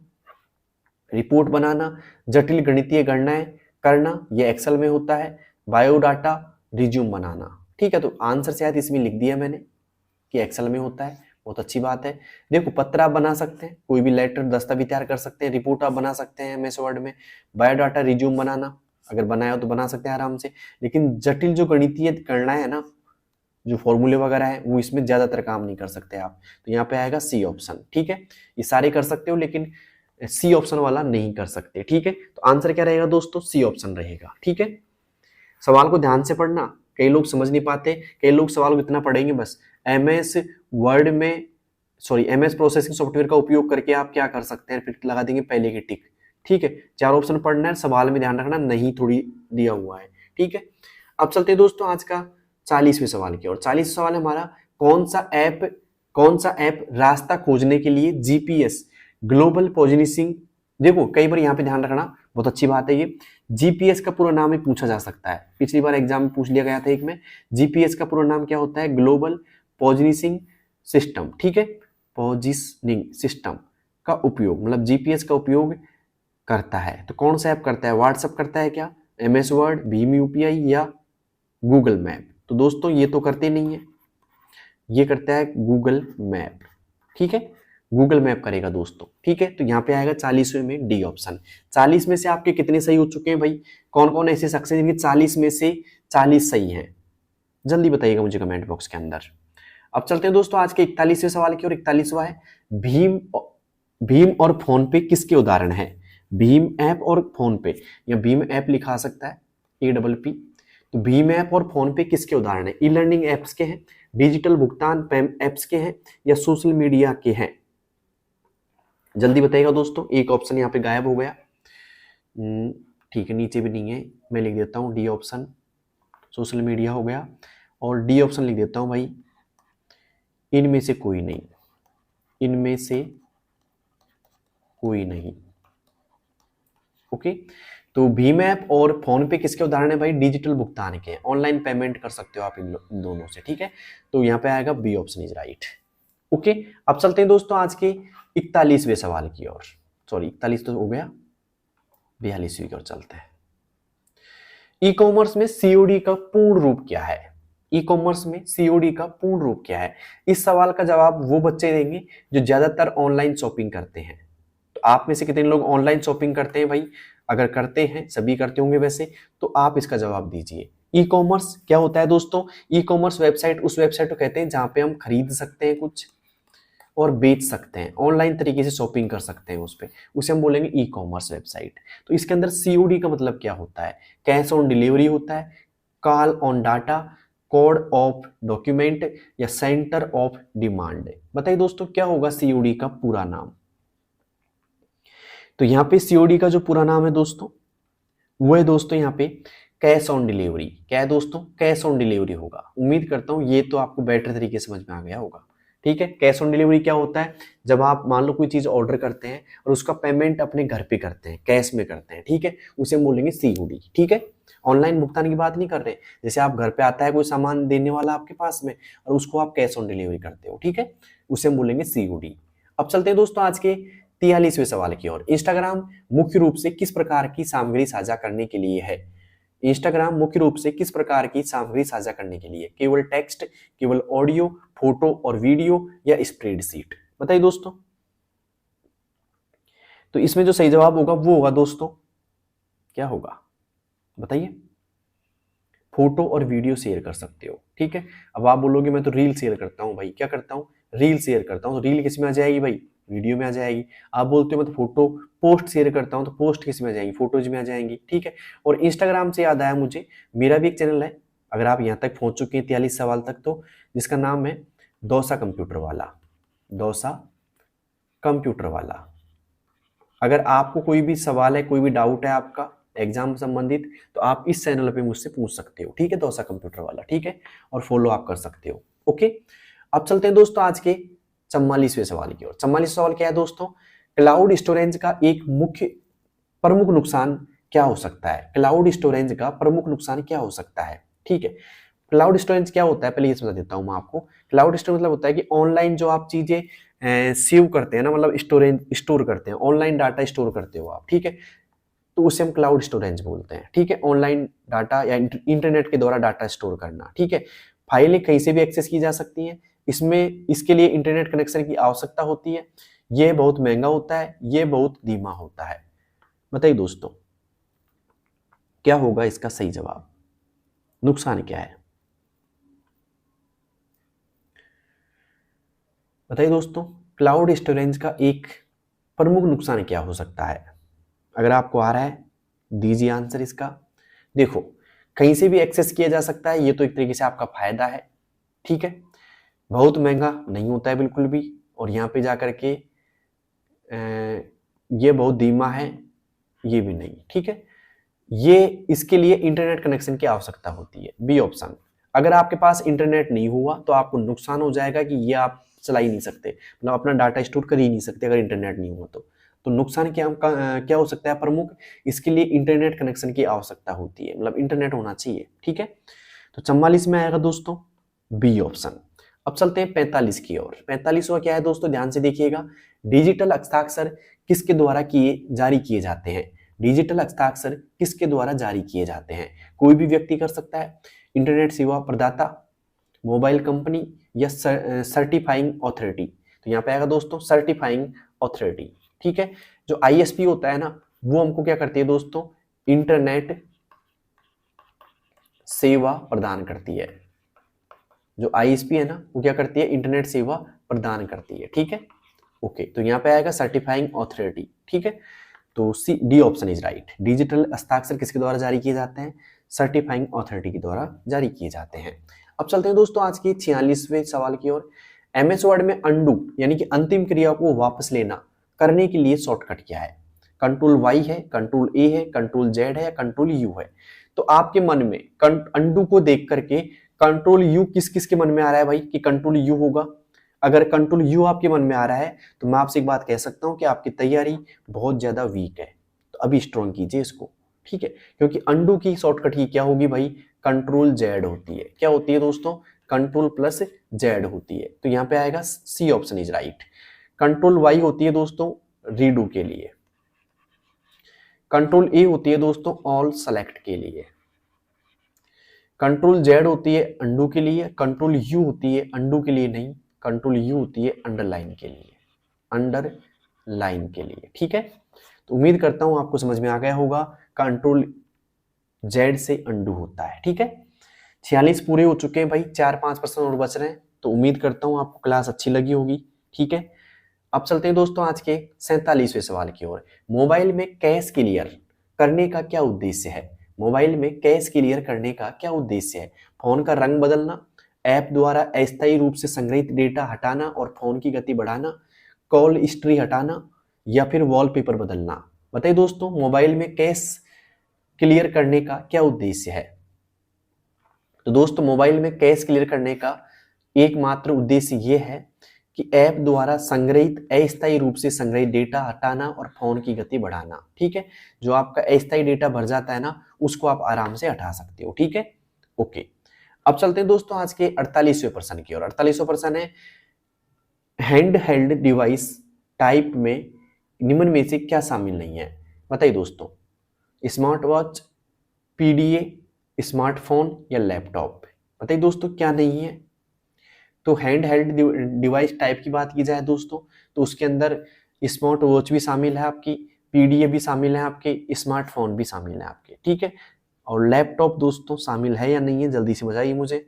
रिपोर्ट बनाना, जटिल गणितीय गणनाएं करना, ये एक्सेल में होता है, बायोडाटा, रिज्यूम बनाना। ठीक है, तो आंसर शायद इसमें लिख दिया मैंने कि एक्सेल में होता है, बहुत अच्छी बात है। देखो पत्र आप बना सकते हैं, कोई भी लेटर दस्तावेज तैयार कर सकते हैं, रिपोर्ट आप बना सकते हैं MS वर्ड में, बायोडाटा रिज्यूम बनाना अगर बनाया हो तो बना सकते हैं आराम से। लेकिन जटिल जो गणितीय गणनाएं है ना, जो फॉर्मूले वगैरह है, वो इसमें ज्यादातर काम नहीं कर सकते आप, तो यहाँ पे आएगा सी ऑप्शन। ठीक है, ये सारे कर सकते हो लेकिन सी ऑप्शन वाला नहीं कर सकते। ठीक है, तो आंसर क्या रहेगा दोस्तों? सी ऑप्शन रहेगा। ठीक है, सवाल को ध्यान से पढ़ना, कई लोग समझ नहीं पाते, कई लोग सवाल को इतना पढ़ेंगे बस, MS वर्ड में MS प्रोसेसिंग सॉफ्टवेयर का उपयोग करके आप क्या कर सकते हैं, फिर लगा देंगे पहले की टिक। ठीक है, 4 ऑप्शन पढ़ना है, सवाल में ध्यान रखना नहीं थोड़ी दिया हुआ है। ठीक है, अब चलते हैं दोस्तों आज का 40वें सवाल की ओर। 40वां सवाल है हमारा, कौन सा ऐप रास्ता खोजने के लिए GPS ग्लोबल पोजिशनिंग। देखो कई बार यहाँ पे ध्यान रखना, बहुत अच्छी बात है ये, GPS का पूरा नाम ही पूछा जा सकता है। पिछली बार एग्जाम में पूछ लिया गया था एक में, GPS का पूरा नाम क्या होता है? Global positioning system. ठीक है, पोजिशनिंग सिस्टम का उपयोग, मतलब GPS का उपयोग करता है। तो कौन सा ऐप करता है? व्हाट्सएप करता है क्या, MS वर्ड, भीम UPI या गूगल मैप? तो दोस्तों ये तो करते नहीं है, ये करता है गूगल मैप। ठीक है, गूगल मैप करेगा दोस्तों। ठीक है, तो यहाँ पे आएगा 40वें में डी ऑप्शन। 40 में से आपके कितने सही हो चुके हैं भाई? कौन कौन ऐसे शख्स हैं जिनके 40 में से 40 सही हैं? जल्दी बताइएगा मुझे कमेंट बॉक्स के अंदर। अब चलते हैं दोस्तों आज के 41वें सवाल की ओर। 41वां है, भीम और फोन पे किसके उदाहरण है? भीम ऐप और फोन पे, या भीम ऐप लिखा सकता है APP। तो भीम ऐप और फोन पे किसके उदाहरण है? ई लर्निंग एप्स के हैं, डिजिटल भुगतान एप्स के हैं, या सोशल मीडिया के हैं? जल्दी बताइएगा दोस्तों। एक ऑप्शन यहाँ पे गायब हो गया। ठीक है, नीचे भी नहीं है, मैं लिख देता हूँ डी ऑप्शन, सोशल मीडिया हो गया। और डी ऑप्शन लिख देता हूँ भाई, इनमें से कोई नहीं, इनमें से कोई नहीं। ओके, तो भीम ऐप और फोन पे किसके उदाहरण है भाई? डिजिटल भुगतान के, ऑनलाइन पेमेंट कर सकते हो आप इन दोनों से। ठीक है, तो यहाँ पे आएगा B option is right. Okay, अब चलते हैं दोस्तों आज के 41वें सवाल की ओर। सॉरी 41 तो हो गया, 42वीं की ओर चलते हैं। ई कॉमर्स में सीओडी का पूर्ण रूप क्या है? ई कॉमर्स में सीओडी का पूर्ण रूप क्या है? इस सवाल का जवाब वो बच्चे देंगे जो ज्यादातर ऑनलाइन शॉपिंग करते हैं। तो आप में से कितने लोग ऑनलाइन शॉपिंग करते हैं भाई? अगर करते हैं, सभी करते होंगे वैसे, तो आप इसका जवाब दीजिए। ई कॉमर्स क्या होता है दोस्तों? ई कॉमर्स वेबसाइट उस वेबसाइट को कहते हैं जहां पे हम खरीद सकते हैं कुछ और बेच सकते हैं, ऑनलाइन तरीके से शॉपिंग कर सकते हैं उस पर, उसे हम बोलेंगे ई कॉमर्स वेबसाइट। तो इसके अंदर सीओडी का मतलब क्या होता है? कैश ऑन डिलीवरी होता है, call on data, code of document, या सेंटर ऑफ डिमांड। बताइए दोस्तों क्या होगा सीओडी का पूरा नाम? तो यहाँ पे सीओडी का जो पूरा नाम है दोस्तों, वो है दोस्तों यहाँ पे कैश ऑन डिलीवरी। क्या है दोस्तों? कैश ऑन डिलीवरी होगा। उम्मीद करता हूँ ये तो आपको बेटर तरीके से समझ में आ गया होगा। ठीक है, कैश ऑन डिलीवरी क्या होता है? जब आप मान लो कोई चीज ऑर्डर करते हैं और उसका पेमेंट अपने घर पे करते हैं, कैश में करते हैं, ठीक है, उसे हम बोलेंगे सीओडी। ठीक है, ऑनलाइन भुगतान की बात नहीं कर रहे। जैसे आप घर पे आता है कोई सामान देने वाला आपके पास में और उसको आप कैश ऑन डिलीवरी करते हो, ठीक है, उसे हम बोलेंगे सीओडी। अब चलते हैं दोस्तों आज के 43वें सवाल की ओर। इंस्टाग्राम मुख्य रूप से किस प्रकार की सामग्री साझा करने के लिए है? इंस्टाग्राम मुख्य रूप से किस प्रकार की सामग्री साझा करने के लिए? केवल टेक्स्ट, केवल ऑडियो, फोटो और वीडियो, या स्प्रेडशीट? बताइए दोस्तों। तो इसमें जो सही जवाब होगा वो होगा दोस्तों, क्या होगा बताइए? फोटो और वीडियो शेयर कर सकते हो। ठीक है, अब आप बोलोगे मैं तो रील शेयर करता हूं भाई। क्या करता हूं? रील शेयर करता हूं। तो रील किस में आ जाएगी भाई? वीडियो में आ जाएगी। आप बोलते हो मैं तो फोटो पोस्ट शेयर करता हूं, तो पोस्ट किस में आ जाएंगी? फोटोज में आ जाएंगी। ठीक है, और इंस्टाग्राम से याद आया मुझे, मेरा भी एक चैनल है, अगर आप यहाँ तक पहुंच चुके हैं 43 सवाल तक, तो जिसका नाम है डोसा कंप्यूटर वाला। डोसा कंप्यूटर वाला। अगर आपको कोई भी सवाल है, कोई भी डाउट है आपका एग्जाम संबंधित, तो आप इस चैनल पे मुझसे पूछ सकते हो। ठीक है, डोसा कंप्यूटर वाला। ठीक है, और फॉलो आप कर सकते हो। ओके, अब चलते हैं दोस्तों आज के 44वें सवाल की ओर। 44वां सवाल क्या है दोस्तों? क्लाउड स्टोरेज का एक प्रमुख नुकसान क्या हो सकता है? क्लाउड स्टोरेज का प्रमुख नुकसान क्या हो सकता है? ठीक है, क्लाउड स्टोरेज क्या होता है पहले ये समझा देता हूं मैं आपको। क्लाउड स्टोरेज मतलब होता है कि ऑनलाइन जो आप चीजें सेव करते हैं ना, मतलब स्टोर करते हैं, ऑनलाइन डाटा स्टोर करते हो आप। ठीक है, तो उसे हम क्लाउड स्टोरेज बोलते हैं। ठीक है, ऑनलाइन डाटा या इंटरनेट के द्वारा डाटा स्टोर करना। ठीक है, फाइलें कहीं से भी एक्सेस की जा सकती हैं। इसके लिए इंटरनेट कनेक्शन की आवश्यकता होती है। ये बहुत महंगा होता है, ये बहुत धीमा होता है। बताइए दोस्तों क्या होगा इसका सही जवाब? नुकसान क्या है? बताइए दोस्तों, क्लाउड स्टोरेज का एक प्रमुख नुकसान क्या हो सकता है? अगर आपको आ रहा है दीजिए आंसर इसका। देखो, कहीं से भी एक्सेस किया जा सकता है, ये तो एक तरीके से आपका फायदा है। ठीक है, बहुत महंगा नहीं होता है बिल्कुल भी, और यहाँ पे जाकर के ये बहुत धीमा है, ये भी नहीं। ठीक है, ये इसके लिए इंटरनेट कनेक्शन की आवश्यकता होती है। B option. अगर आपके पास इंटरनेट नहीं हुआ तो आपको नुकसान हो जाएगा कि ये आप चला ही नहीं सकते, मतलब अपना डाटा स्टोर कर ही नहीं सकते अगर इंटरनेट नहीं हुआ तो नुकसान क्या हो सकता है प्रमुख? इसके लिए इंटरनेट कनेक्शन की आवश्यकता होती है, मतलब इंटरनेट होना चाहिए। ठीक है, तो 44 में आएगा दोस्तों बी ऑप्शन। अब चलते हैं 45 की ओर। 45वां क्या है दोस्तों? ध्यान से देखिएगा। डिजिटल हस्ताक्षर किसके द्वारा जारी किए जाते हैं? डिजिटल हस्ताक्षर किसके द्वारा जारी किए जाते हैं? कोई भी व्यक्ति कर सकता है, इंटरनेट सेवा प्रदाता, मोबाइल कंपनी या सर्टिफाइंग अथॉरिटी। तो यहाँ पे आएगा दोस्तों सर्टिफाइंग अथॉरिटी। ठीक है, जो आईएसपी होता है ना, वो हमको क्या करती है दोस्तों, इंटरनेट सेवा प्रदान करती है। जो आईएसपी है ना, वो क्या करती है, इंटरनेट सेवा प्रदान करती है। ठीक है, ओके, तो यहाँ पे आएगा सर्टिफाइंग अथॉरिटी। ठीक है, तो C D option is right. Digital हस्ताक्षर किसके द्वारा जारी किए जाते हैं, सर्टिफाइंग अथॉरिटी के द्वारा जारी किए जाते हैं। अब चलते हैं दोस्तों आज के 46वें सवाल की ओर। एमएस वर्ड में अंडू यानी कि अंतिम क्रिया को वापस लेना करने के लिए शॉर्टकट क्या है? कंट्रोल वाई है, कंट्रोल ए है, कंट्रोल जेड है या कंट्रोल यू है? तो आपके मन में अंडू को देख करके कंट्रोल यू किस किस के मन में आ रहा है भाई, कि कंट्रोल यू होगा? अगर कंट्रोल यू आपके मन में आ रहा है तो मैं आपसे एक बात कह सकता हूं कि आपकी तैयारी बहुत ज्यादा वीक है, तो अभी स्ट्रॉन्ग कीजिए इसको। ठीक है, क्योंकि अंडू की शॉर्टकट की क्या होगी भाई, कंट्रोल जेड होती है। क्या होती है दोस्तों, कंट्रोल प्लस जेड होती है। तो यहाँ पे आएगा C option is right. Control Y होती है दोस्तों रीडू के लिए, कंट्रोल ए होती है दोस्तों ऑल सेलेक्ट के लिए, कंट्रोल जेड होती है अंडू के लिए, कंट्रोल यू होती है अंडू के लिए नहीं, कंट्रोल यू होती है अंडरलाइन के लिए, अंडरलाइन के लिए। ठीक है, तो उम्मीद करता हूं आपको समझ में आ गया होगा, कंट्रोल जेड से अंडू होता है। ठीक है, 46 पूरे हो चुके हैं भाई, 4-5% और बच रहे हैं, तो उम्मीद करता हूं आपको क्लास अच्छी लगी होगी। ठीक है, अब चलते हैं दोस्तों आज के 47वें सवाल की ओर। मोबाइल में कैश क्लियर करने का क्या उद्देश्य है? मोबाइल में कैश क्लियर करने का क्या उद्देश्य है? फोन का रंग बदलना, ऐप द्वारा अस्थायी रूप से संग्रहित डेटा हटाना और फोन की गति बढ़ाना, कॉल हिस्ट्री हटाना या फिर वॉलपेपर बदलना? बताइए दोस्तों, मोबाइल में कैश क्लियर करने का क्या उद्देश्य है? तो दोस्तों मोबाइल में कैश क्लियर करने का एकमात्र उद्देश्य यह है कि ऐप द्वारा संग्रहित अस्थायी रूप से संग्रहित डेटा हटाना और फोन की गति बढ़ाना। ठीक है, जो आपका अस्थायी डेटा भर जाता है ना, उसको आप आराम से हटा सकते हो। ठीक है, ओके, अब चलते हैं दोस्तों आज के 48वें प्रश्न की ओर। 48वां प्रश्न है, हैंड हेल्ड डिवाइस टाइप में निम्न में से क्या शामिल नहीं है? बताइए दोस्तों, स्मार्ट वॉच, पीडीए, स्मार्टफोन या लैपटॉप? बताइए दोस्तों क्या नहीं है? तो हैंड हेल्ड डिवाइस टाइप की बात की जाए दोस्तों, तो उसके अंदर स्मार्ट वॉच भी शामिल है आपकी, पीडीए भी शामिल है आपके, स्मार्टफोन भी शामिल है आपके। ठीक है, और लैपटॉप दोस्तों शामिल है या नहीं है, जल्दी से बताइए मुझे।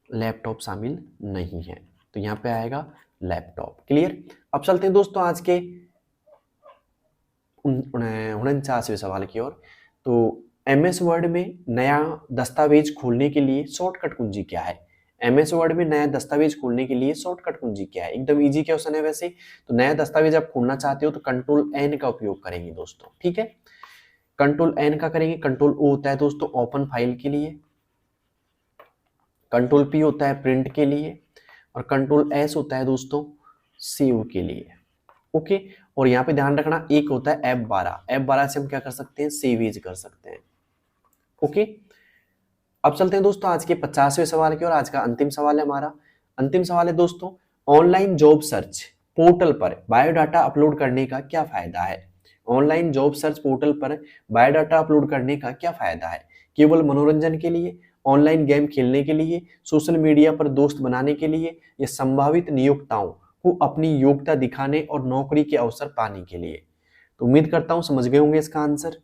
लैपटॉप शामिल नहीं है, तो यहाँ पे आएगा लैपटॉप। क्लियर, अब चलते हैं दोस्तों आज के 49वें सवाल की ओर। तो एमएस वर्ड में नया दस्तावेज खोलने के लिए शॉर्टकट कुंजी क्या है? एमएस वर्ड में नया दस्तावेज खोलने के लिए शॉर्टकट कुंजी क्या है? एकदम इजी क्वेश्चन है वैसे। तो नया दस्तावेज आप खोलना चाहते हो तो कंट्रोल एन का उपयोग करेंगे दोस्तों। ठीक है, कंट्रोल एन का करेंगे। कंट्रोल ओ होता है दोस्तों ओपन फाइल के लिए, कंट्रोल पी होता है प्रिंट के लिए, और कंट्रोल एस होता है दोस्तों सेव के लिए। ओके, और यहाँ पे ध्यान रखना एक होता है F12। F12 से हम क्या कर सकते हैं, सेवेज कर सकते हैं। ओके, अब चलते हैं दोस्तों आज के 50वें सवाल की और आज का अंतिम सवाल है हमारा। अंतिम सवाल है दोस्तों, ऑनलाइन जॉब सर्च पोर्टल पर बायोडाटा अपलोड करने का क्या फायदा है? ऑनलाइन जॉब सर्च पोर्टल पर बायोडाटा अपलोड करने का क्या फायदा है? केवल मनोरंजन के लिए, ऑनलाइन गेम खेलने के लिए, सोशल मीडिया पर दोस्त बनाने के लिए, या संभावित नियोक्ताओं को अपनी योग्यता दिखाने और नौकरी के अवसर पाने के लिए? तो उम्मीद करता हूं समझ गए होंगे इसका आंसर,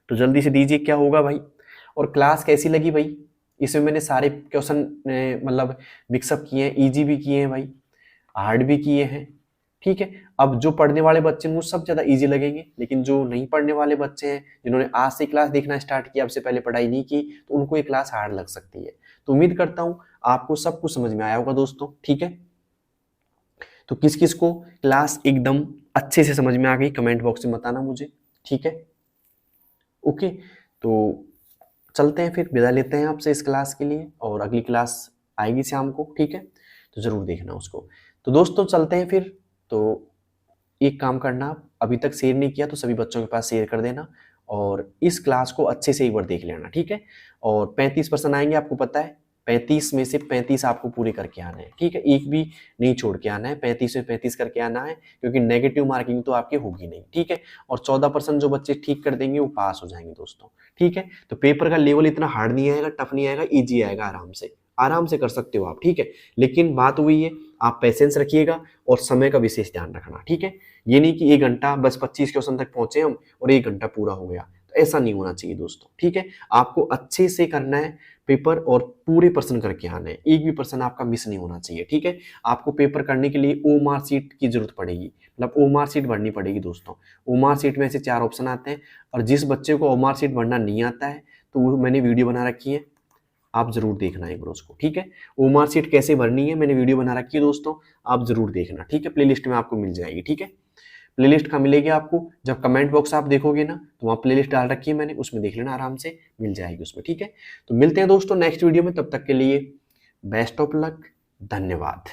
तो जल्दी से दीजिए क्या होगा भाई। और क्लास कैसी लगी भाई? इसमें मैंने सारे क्वेश्चन मतलब मिक्सअप किए हैं, इजी भी किए हैं भाई, हार्ड भी किए हैं। ठीक है, अब जो पढ़ने वाले बच्चे हैं वो सब ज्यादा इजी लगेंगे, लेकिन जो नहीं पढ़ने वाले बच्चे हैं, जिन्होंने आज से क्लास देखना स्टार्ट किया, अब से पहले पढ़ाई नहीं की, तो उनको ये क्लास हार्ड लग सकती है। तो उम्मीद करता हूं आपको सब कुछ समझ में आया होगा दोस्तों। ठीक है, तो किस किस को क्लास एकदम अच्छे से समझ में आ गई कमेंट बॉक्स में बताना मुझे। ठीक है, ओके, तो चलते हैं फिर, विदा लेते हैं आपसे इस क्लास के लिए, और अगली क्लास आएगी शाम को। ठीक है, तो जरूर देखना उसको। तो दोस्तों चलते हैं फिर। तो एक काम करना, आप अभी तक शेयर नहीं किया तो सभी बच्चों के पास शेयर कर देना, और इस क्लास को अच्छे से एक बार देख लेना। ठीक है, और 35% आएंगे आपको पता है, 35 में से 35 आपको पूरे करके आना है, ठीक है, एक भी नहीं छोड़ के आना है, 35 में 35 करके आना है, क्योंकि नेगेटिव मार्किंग तो आपकी होगी नहीं, ठीक है। और 14% जो बच्चे ठीक कर देंगे वो पास हो जाएंगे दोस्तों, ठीक है। तो पेपर का लेवल इतना हार्ड नहीं आएगा, टफ नहीं आएगा, ईजी आएगा, आराम से कर सकते हो आप, ठीक है। लेकिन बात वही है, आप पेशेंस रखिएगा और समय का विशेष ध्यान रखना, ठीक है। ये नहीं कि 1 घंटा बस 25 क्वेश्चन तक पहुंचे हम और 1 घंटा पूरा हो गया, तो ऐसा नहीं होना चाहिए दोस्तों, ठीक है। आपको अच्छे से करना है पेपर और पूरे प्रश्न करके आना है, एक भी प्रश्न आपका मिस नहीं होना चाहिए, ठीक है। आपको पेपर करने के लिए ओ मार्क शीट की जरूरत पड़ेगी, मतलब ओ मार्क शीट भरनी पड़ेगी दोस्तों। ओ मार्क शीट में से 4 ऑप्शन आते हैं, और जिस बच्चे को ओ मार्क शीट भरना नहीं आता है तो वो मैंने वीडियो बना रखी है, आप जरूर देखना एक बार उसको, ठीक है। ओ मार्क शीट कैसे भरनी है मैंने वीडियो बना रखी है दोस्तों, आप जरूर देखना, ठीक है। प्लेलिस्ट में आपको मिल जाएगी, ठीक है। प्लेलिस्ट कहाँ मिलेगी आपको, जब कमेंट बॉक्स आप देखोगे ना तो वहाँ प्लेलिस्ट डाल रखी है मैंने, उसमें देख लेना, आराम से मिल जाएगी उसमें, ठीक है। तो मिलते हैं दोस्तों नेक्स्ट वीडियो में, तब तक के लिए बेस्ट ऑफ लक, धन्यवाद।